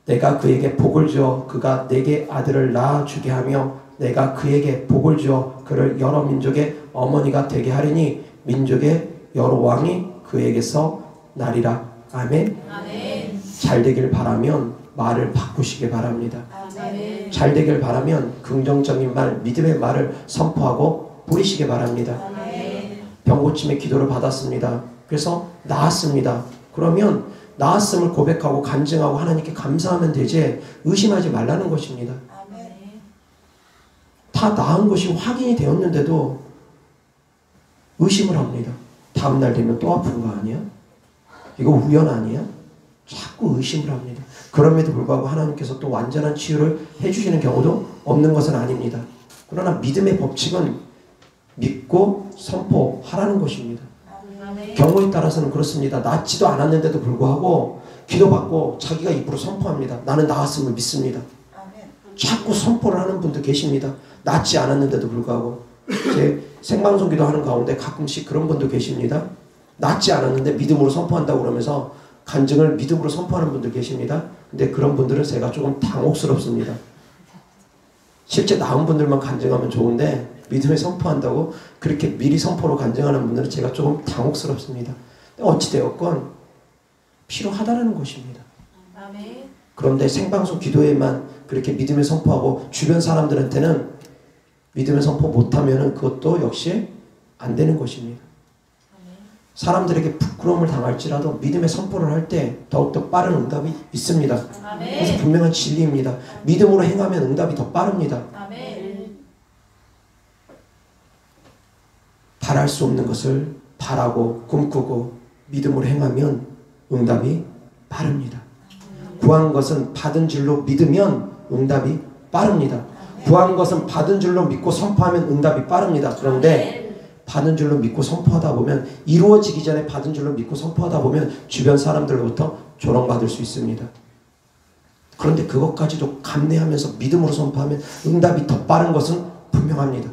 내가 그에게 복을 주어 그가 내게 아들을 낳아 주게 하며 내가 그에게 복을 주어 그를 여러 민족의 어머니가 되게 하리니 민족의 여러 왕이 그에게서 나리라. 아멘. 잘 되길 바라면 말을 바꾸시기 바랍니다. 잘 되길 바라면 긍정적인 말, 믿음의 말을 선포하고 부리시기 바랍니다. 병고침의 기도를 받았습니다. 그래서 나았습니다. 그러면 나았음을 고백하고 간증하고 하나님께 감사하면 되지 의심하지 말라는 것입니다. 다 나은 것이 확인이 되었는데도 의심을 합니다. 다음날 되면 또 아픈 거 아니야? 이거 우연 아니야? 자꾸 의심을 합니다. 그럼에도 불구하고 하나님께서 또 완전한 치유를 해주시는 경우도 없는 것은 아닙니다. 그러나 믿음의 법칙은 믿고 선포하라는 것입니다. 경우에 따라서는 그렇습니다. 낫지도 않았는데도 불구하고 기도받고 자기가 입으로 선포합니다. 나는 나았음을 믿습니다. 자꾸 선포를 하는 분도 계십니다. 낫지 않았는데도 불구하고. 제 생방송 기도하는 가운데 가끔씩 그런 분도 계십니다. 낫지 않았는데 믿음으로 선포한다고 그러면서 간증을 믿음으로 선포하는 분들 계십니다. 근데 그런 분들은 제가 조금 당혹스럽습니다. 실제 나은 분들만 간증하면 좋은데 믿음에 선포한다고 그렇게 미리 선포로 간증하는 분들은 제가 조금 당혹스럽습니다. 어찌되었건 필요하다는 것입니다. 그런데 생방송 기도에만 그렇게 믿음에 선포하고 주변 사람들한테는 믿음에 선포 못하면 그것도 역시 안 되는 것입니다. 사람들에게 부끄러움을 당할지라도 믿음의 선포를 할 때 더욱더 빠른 응답이 있습니다. 그래서 분명한 진리입니다. 믿음으로 행하면 응답이 더 빠릅니다. 바랄 수 없는 것을 바라고 꿈꾸고 믿음으로 행하면 응답이 빠릅니다. 구한 것은 받은 줄로 믿으면 응답이 빠릅니다. 구한 것은 받은 줄로 믿고 선포하면 응답이 빠릅니다. 그런데 받은 줄로 믿고 선포하다 보면 이루어지기 전에 받은 줄로 믿고 선포하다 보면 주변 사람들로부터 조롱받을 수 있습니다. 그런데 그것까지도 감내하면서 믿음으로 선포하면 응답이 더 빠른 것은 분명합니다.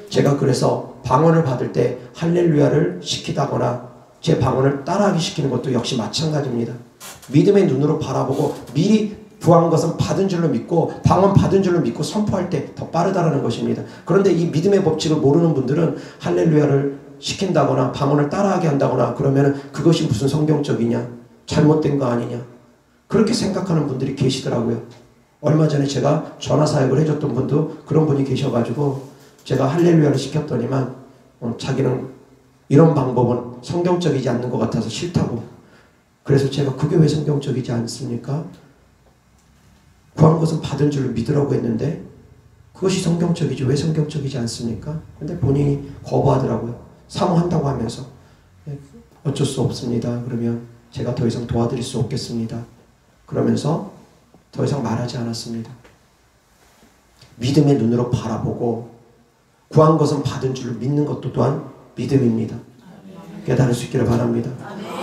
제가 그래서 방언을 받을 때 할렐루야를 시키다거나 제 방언을 따라하기 시키는 것도 역시 마찬가지입니다. 믿음의 눈으로 바라보고 미리 구한 것은 받은 줄로 믿고 방언 받은 줄로 믿고 선포할 때 더 빠르다라는 것입니다. 그런데 이 믿음의 법칙을 모르는 분들은 할렐루야를 시킨다거나 방언을 따라하게 한다거나 그러면 그것이 무슨 성경적이냐, 잘못된 거 아니냐, 그렇게 생각하는 분들이 계시더라고요. 얼마 전에 제가 전화 사역을 해줬던 분도 그런 분이 계셔가지고 제가 할렐루야를 시켰더니만 자기는 이런 방법은 성경적이지 않는 것 같아서 싫다고. 그래서 제가 그게 왜 성경적이지 않습니까? 구한 것은 받은 줄로 믿으라고 했는데 그것이 성경적이지 왜 성경적이지 않습니까? 근데 본인이 거부하더라고요. 사모한다고 하면서. 어쩔 수 없습니다. 그러면 제가 더 이상 도와드릴 수 없겠습니다. 그러면서 더 이상 말하지 않았습니다. 믿음의 눈으로 바라보고 구한 것은 받은 줄로 믿는 것도 또한 믿음입니다. 깨달을 수 있기를 바랍니다.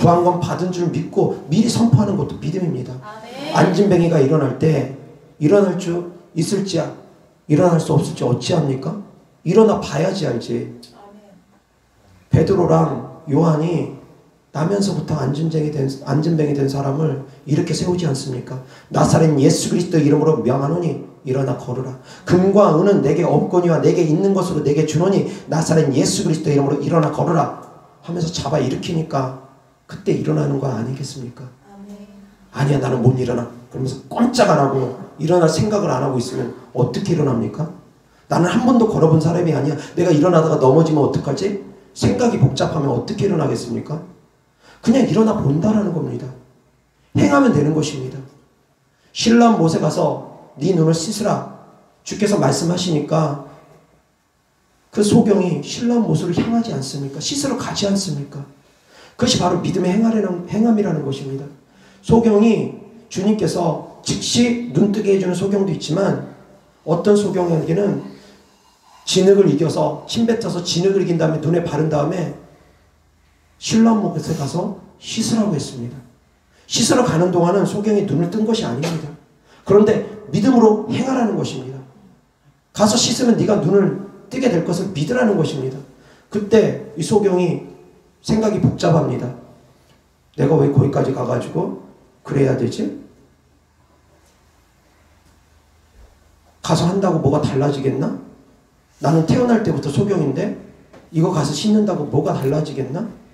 구한 건 받은 줄 믿고 미리 선포하는 것도 믿음입니다. 안진뱅이가 일어날 때 일어날 줄 있을지 일어날 수 없을지 어찌합니까? 일어나 봐야지 알지. 베드로랑 요한이 나면서부터 안진뱅이 된 사람을 이렇게 세우지 않습니까? 나사렛 예수 그리스도 이름으로 명하노니 일어나 걸으라. 금과 은은 내게 없거니와 내게 있는 것으로 내게 주노니 나사렛 예수 그리스도 이름으로 일어나 걸으라 하면서 잡아 일으키니까 그때 일어나는 거 아니겠습니까? 아니야 나는 못 일어나. 그러면서 꼼짝 안 하고 일어날 생각을 안 하고 있으면 어떻게 일어납니까? 나는 한 번도 걸어본 사람이 아니야. 내가 일어나다가 넘어지면 어떡하지? 생각이 복잡하면 어떻게 일어나겠습니까? 그냥 일어나 본다라는 겁니다. 행하면 되는 것입니다. 신랑 못에 가서 네 눈을 씻으라 주께서 말씀하시니까 그 소경이 신랑 못으로 향하지 않습니까? 씻으러 가지 않습니까? 그것이 바로 믿음의 행함이라는 것입니다. 소경이 주님께서 즉시 눈뜨게 해주는 소경도 있지만 어떤 소경에게는 진흙을 이겨서 침 뱉어서 진흙을 이긴 다음에 눈에 바른 다음에 신랑 못에 가서 씻으라고 했습니다. 씻으러 가는 동안은 소경이 눈을 뜬 것이 아닙니다. 그런데 믿음으로 행하라는 것입니다. 가서 씻으면 네가 눈을 뜨게 될 것을 믿으라는 것입니다. 그때 이 소경이 생각이 복잡합니다. 내가 왜 거기까지 가가지고 그래야 되지? 가서 한다고 뭐가 달라지겠나? 나는 태어날 때부터 소경인데 이거 가서 씻는다고 뭐가 달라지겠나?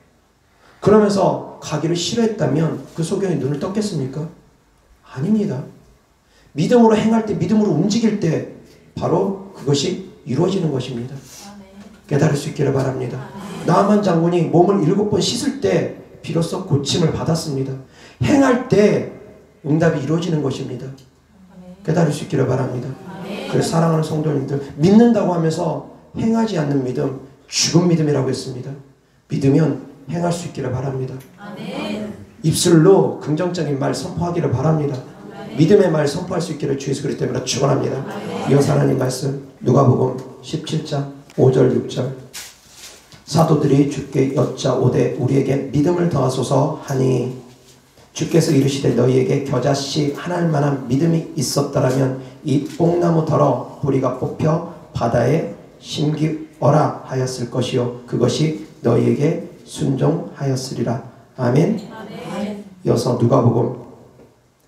그러면서 가기를 싫어했다면 그 소경이 눈을 떴겠습니까? 아닙니다. 믿음으로 행할 때, 믿음으로 움직일 때 바로 그것이 이루어지는 것입니다. 깨달을 수 있기를 바랍니다. 나아만 장군이 몸을 7번 씻을 때 비로소 고침을 받았습니다. 행할 때 응답이 이루어지는 것입니다. 깨달을 수 있기를 바랍니다. 그래서 사랑하는 성도님들, 믿는다고 하면서 행하지 않는 믿음, 죽은 믿음이라고 했습니다. 믿으면 행할 수 있기를 바랍니다. 입술로 긍정적인 말 선포하기를 바랍니다. 믿음의 말 선포할 수 있기를 주 예수 그리스도 이름으로 축원합니다. 이어서 하나님 말씀 누가복음 17장 5절 6절 사도들이 주께 여짜오되 우리에게 믿음을 더하소서 하니 주께서 이르시되 너희에게 겨자씨 하나일 만한 믿음이 있었더라면 이 뽕나무 덜어 뿌리가 뽑혀 바다에 심기어라 하였을 것이요 그것이 너희에게 순종하였으리라. 아멘. 이어서 누가복음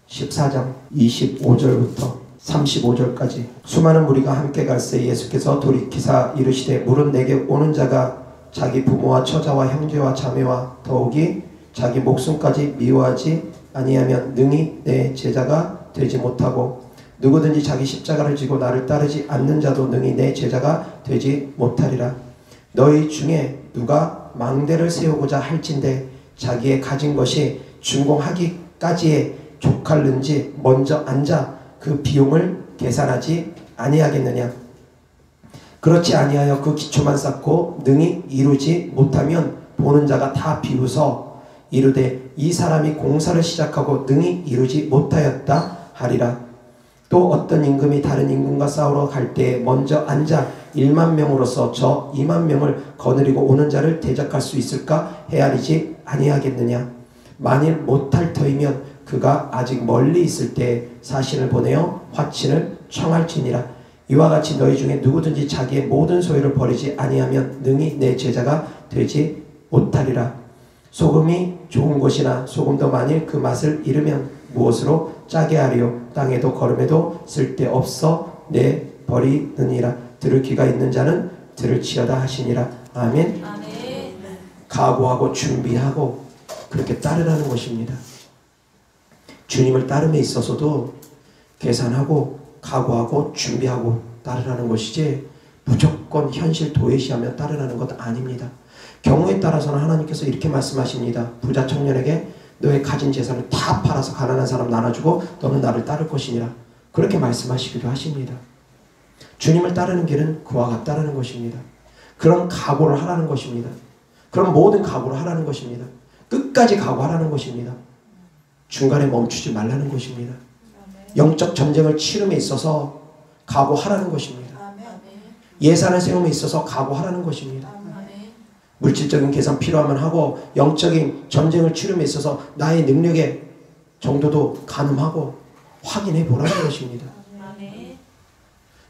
14장 25절부터 35절까지 수많은 무리가 함께 갈새 예수께서 돌이키사 이르시되 물은 내게 오는 자가 자기 부모와 처자와 형제와 자매와 더욱이 자기 목숨까지 미워하지 아니하면 능히 내 제자가 되지 못하고 누구든지 자기 십자가를 지고 나를 따르지 않는 자도 능히 내 제자가 되지 못하리라. 너희 중에 누가 망대를 세우고자 할진대 자기의 가진 것이 준공하기까지에 족할는지 먼저 앉아 그 비용을 계산하지 아니하겠느냐. 그렇지 아니하여 그 기초만 쌓고 능히 이루지 못하면 보는 자가 다 비웃어 이르되 이 사람이 공사를 시작하고 능히 이루지 못하였다 하리라. 또 어떤 임금이 다른 임금과 싸우러 갈 때에 먼저 앉아 1만 명으로서 저 2만 명을 거느리고 오는 자를 대적할 수 있을까 헤아리지 아니하겠느냐. 만일 못할 터이면 그가 아직 멀리 있을 때에 사신을 보내어 화친을 청할지니라. 이와 같이 너희 중에 누구든지 자기의 모든 소유를 버리지 아니하면 능히 내 제자가 되지 못하리라. 소금이 좋은 것이나 소금도 만일 그 맛을 잃으면 무엇으로 짜게 하리요. 땅에도 거름에도 쓸데없어 내버리느니라. 들을 귀가 있는 자는 들을지어다 하시니라. 아멘. 각오하고 준비하고 그렇게 따르라는 것입니다. 주님을 따름에 있어서도 계산하고 각오하고 준비하고 따르라는 것이지 무조건 현실 도외시하며 따르라는 것 아닙니다. 경우에 따라서는 하나님께서 이렇게 말씀하십니다. 부자 청년에게 너의 가진 재산을 다 팔아서 가난한 사람 나눠주고 너는 나를 따를 것이니라. 그렇게 말씀하시기도 하십니다. 주님을 따르는 길은 그와 같다라는 것입니다. 그런 각오를 하라는 것입니다. 그런 모든 각오를 하라는 것입니다. 끝까지 각오하라는 것입니다. 중간에 멈추지 말라는 것입니다. 영적 전쟁을 치름에 있어서 각오하라는 것입니다. 예산을 세움에 있어서 각오하라는 것입니다. 물질적인 계산 필요하면 하고 영적인 전쟁을 치름에 있어서 나의 능력의 정도도 가늠하고 확인해 보라는 것입니다.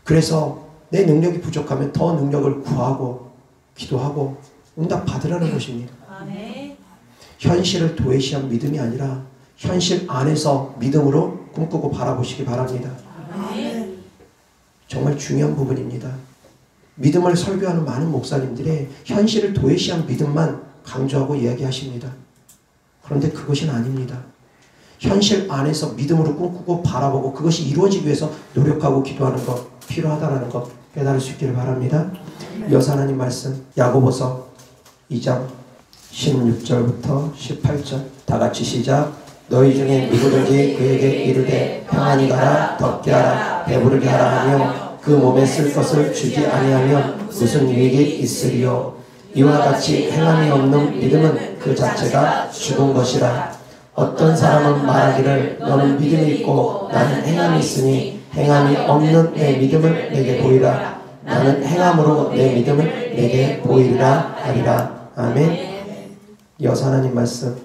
그래서 내 능력이 부족하면 더 능력을 구하고 기도하고 응답 받으라는 것입니다. 현실을 도외시한 믿음이 아니라 현실 안에서 믿음으로 꿈꾸고 바라보시기 바랍니다. 아멘. 정말 중요한 부분입니다. 믿음을 설교하는 많은 목사님들이 현실을 도외시한 믿음만 강조하고 이야기하십니다. 그런데 그것이 아닙니다. 현실 안에서 믿음으로 꿈꾸고 바라보고 그것이 이루어지기 위해서 노력하고 기도하는 것 필요하다는 것 깨달을 수 있기를 바랍니다. 여호와 하나님 말씀 야고보서 2장 16절부터 18절 다 같이 시작. 너희 중에 누구든지 그에게 이르되 평안히 가라 덥게 하라 배부르게 하라 하며 그 몸에 쓸 것을 주지 아니하면 무슨 유익이 있으리요. 이와 같이 행함이 없는 믿음은 그 자체가 죽은 것이라. 어떤 사람은 말하기를 너는 믿음이 있고 나는 행함이 있으니 행함이 없는 내 믿음을 내게 보이라. 나는 행함으로 내 믿음을 내게 보이리라 하리라. 아멘. 여호와 하나님 말씀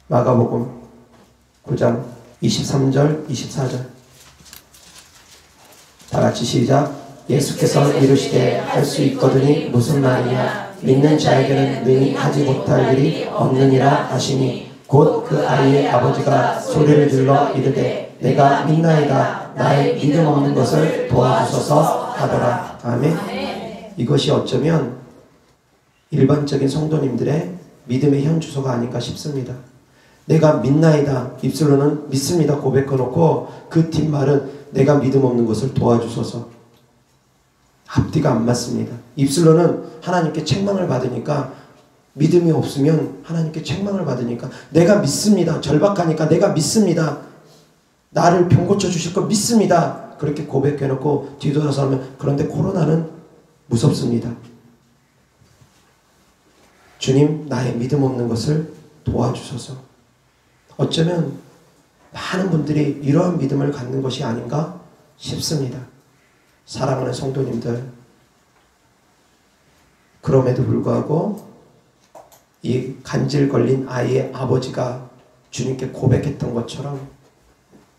마가복음 9장 23절 24절 다 같이 시작. 예수께서 이르시되 할 수 있거든이 무슨 말이냐. 믿는 자에게는 능히 하지 못할 일이 없느니라 하시니 곧 그 아이의 아버지가 소리를 질러 이르되 내가 믿나이다 나의 믿음 없는 것을 도와주소서 하더라. 아멘. 이것이 어쩌면 일반적인 성도님들의 믿음의 현주소가 아닌가 싶습니다. 내가 믿나이다 입술로는 믿습니다 고백해놓고 그 뒷말은 내가 믿음 없는 것을 도와주소서. 앞뒤가 안 맞습니다. 입술로는 하나님께 책망을 받으니까 믿음이 없으면 하나님께 책망을 받으니까 내가 믿습니다. 절박하니까 내가 믿습니다. 나를 병 고쳐주실 거 믿습니다. 그렇게 고백해놓고 뒤돌아서 하면 그런데 코로나는 무섭습니다. 주님 나의 믿음 없는 것을 도와주소서. 어쩌면 많은 분들이 이러한 믿음을 갖는 것이 아닌가 싶습니다. 사랑하는 성도님들, 그럼에도 불구하고 이 간질 걸린 아이의 아버지가 주님께 고백했던 것처럼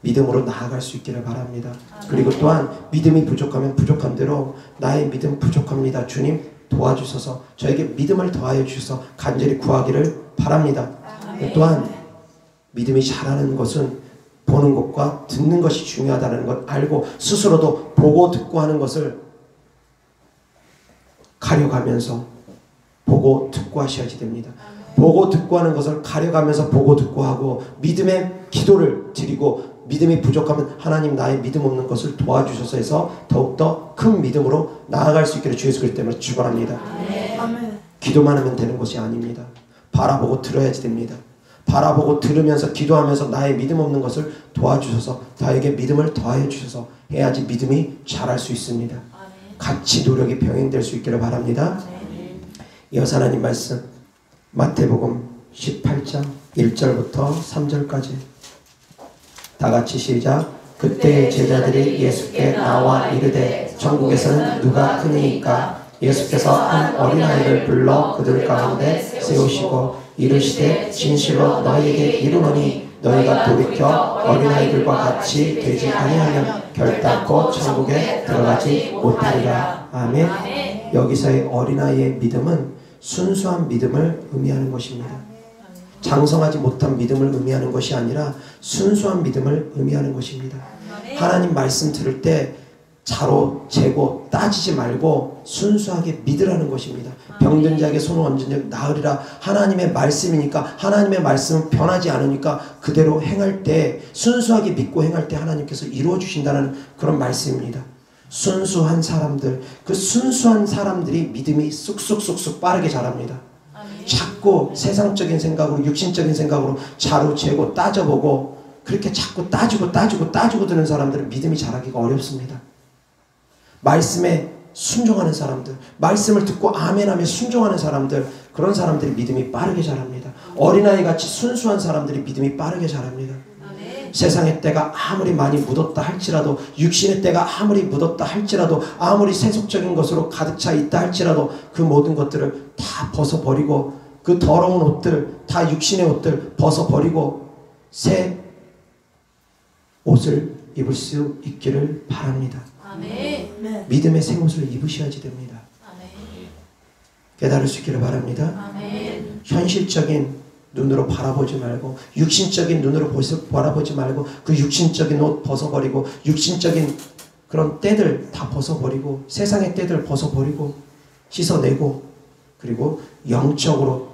믿음으로 나아갈 수 있기를 바랍니다. 그리고 또한 믿음이 부족하면 부족한 대로 나의 믿음 부족합니다. 주님 도와주셔서 저에게 믿음을 더하여 주셔서 간절히 구하기를 바랍니다. 또한 믿음이 자라는 것은 보는 것과 듣는 것이 중요하다는 것 알고 스스로도 보고 듣고 하는 것을 가려가면서 보고 듣고 하셔야지 됩니다. 보고 듣고 하는 것을 가려가면서 보고 듣고 하고 믿음의 기도를 드리고 믿음이 부족하면 하나님 나의 믿음 없는 것을 도와주셔서 해서 더욱더 큰 믿음으로 나아갈 수 있기를 주 예수 그리스도 때문에 축원합니다. 기도만 하면 되는 것이 아닙니다. 바라보고 들어야지 됩니다. 바라보고 들으면서 기도하면서 나의 믿음 없는 것을 도와주셔서 나에게 믿음을 더하여 주셔서 해야지 믿음이 자랄 수 있습니다. 같이 노력이 병행될 수 있기를 바랍니다. 이어서 하나님 말씀 마태복음 18장 1절부터 3절까지 다 같이 시작. 그때 제자들이 예수께 나와 이르되 천국에서는 누가 크니이까. 예수께서 한 어린아이를 불러 그들 가운데 세우시고 이르시되 진실로 너희에게 이르노니 너희가 돌이켜 어린아이들과 같이 되지 아니하면 결단코 천국에 들어가지 못하리라. 아멘. 여기서의 어린아이의 믿음은 순수한 믿음을 의미하는 것입니다. 장성하지 못한 믿음을 의미하는 것이 아니라 순수한 믿음을 의미하는 것입니다. 하나님 말씀 들을 때 자로 재고 따지지 말고 순수하게 믿으라는 것입니다. 병든 자에게 손을 얹은 자 나으리라. 하나님의 말씀이니까 하나님의 말씀은 변하지 않으니까 그대로 행할 때 순수하게 믿고 행할 때 하나님께서 이루어 주신다는 그런 말씀입니다. 순수한 사람들, 그 순수한 사람들이 믿음이 쑥쑥쑥쑥 빠르게 자랍니다. 자꾸 세상적인 생각으로 육신적인 생각으로 자로 재고 따져보고 그렇게 자꾸 따지고 드는 사람들은 믿음이 자라기가 어렵습니다. 말씀에 순종하는 사람들, 말씀을 듣고 아멘하며 순종하는 사람들, 그런 사람들이 믿음이 빠르게 자랍니다. 어린아이같이 순수한 사람들이 믿음이 빠르게 자랍니다. 세상의 때가 아무리 많이 묻었다 할지라도, 육신의 때가 아무리 묻었다 할지라도, 아무리 세속적인 것으로 가득 차 있다 할지라도 그 모든 것들을 다 벗어버리고 그 더러운 옷들, 다 육신의 옷들 벗어버리고 새 옷을 입을 수 있기를 바랍니다. 아멘. 믿음의 새 옷을 입으셔야지 됩니다. 아멘. 깨달을 수 있기를 바랍니다. 아멘. 현실적인 눈으로 바라보지 말고, 육신적인 눈으로 바라보지 말고, 그 육신적인 옷 벗어버리고, 육신적인 그런 때들 다 벗어버리고, 세상의 때들 벗어버리고, 씻어내고, 그리고 영적으로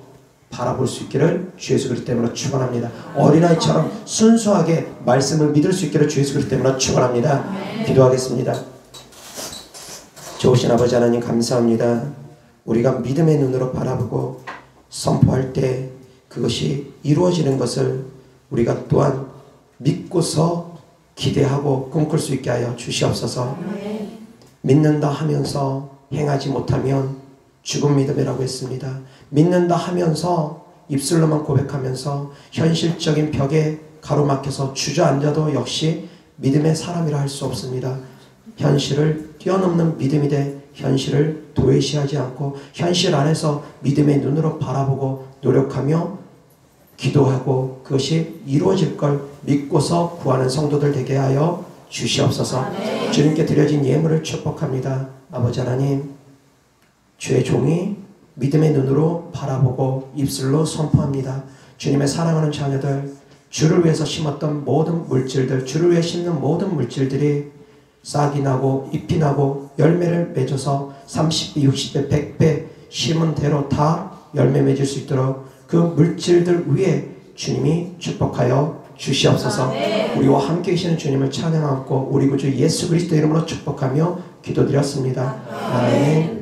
바라볼 수 있기를 주 예수 그리스도 때문에 축원합니다. 어린아이처럼 순수하게 말씀을 믿을 수 있기를 주 예수 그리스도 때문에 축원합니다. 기도하겠습니다. 좋으신 아버지 하나님 감사합니다. 우리가 믿음의 눈으로 바라보고 선포할 때 그것이 이루어지는 것을 우리가 또한 믿고서 기대하고 꿈꿀 수 있게 하여 주시옵소서. 믿는다 하면서 행하지 못하면 죽은 믿음이라고 했습니다. 믿는다 하면서 입술로만 고백하면서 현실적인 벽에 가로막혀서 주저앉아도 역시 믿음의 사람이라 할 수 없습니다. 현실을 뛰어넘는 믿음이 돼 현실을 도외시하지 않고 현실 안에서 믿음의 눈으로 바라보고 노력하며 기도하고 그것이 이루어질 걸 믿고서 구하는 성도들 되게 하여 주시옵소서. 주님께 드려진 예물을 축복합니다. 아버지 하나님, 주의 종이 믿음의 눈으로 바라보고 입술로 선포합니다. 주님의 사랑하는 자녀들, 주를 위해서 심었던 모든 물질들, 주를 위해 심는 모든 물질들이 싹이 나고 잎이 나고 열매를 맺어서 30배, 60배, 100배 심은 대로 다 열매 맺을 수 있도록 그 물질들 위에 주님이 축복하여 주시옵소서. 우리와 함께 계시는 주님을 찬양하고 우리 구주 예수 그리스도 이름으로 축복하며 기도드렸습니다. 아멘.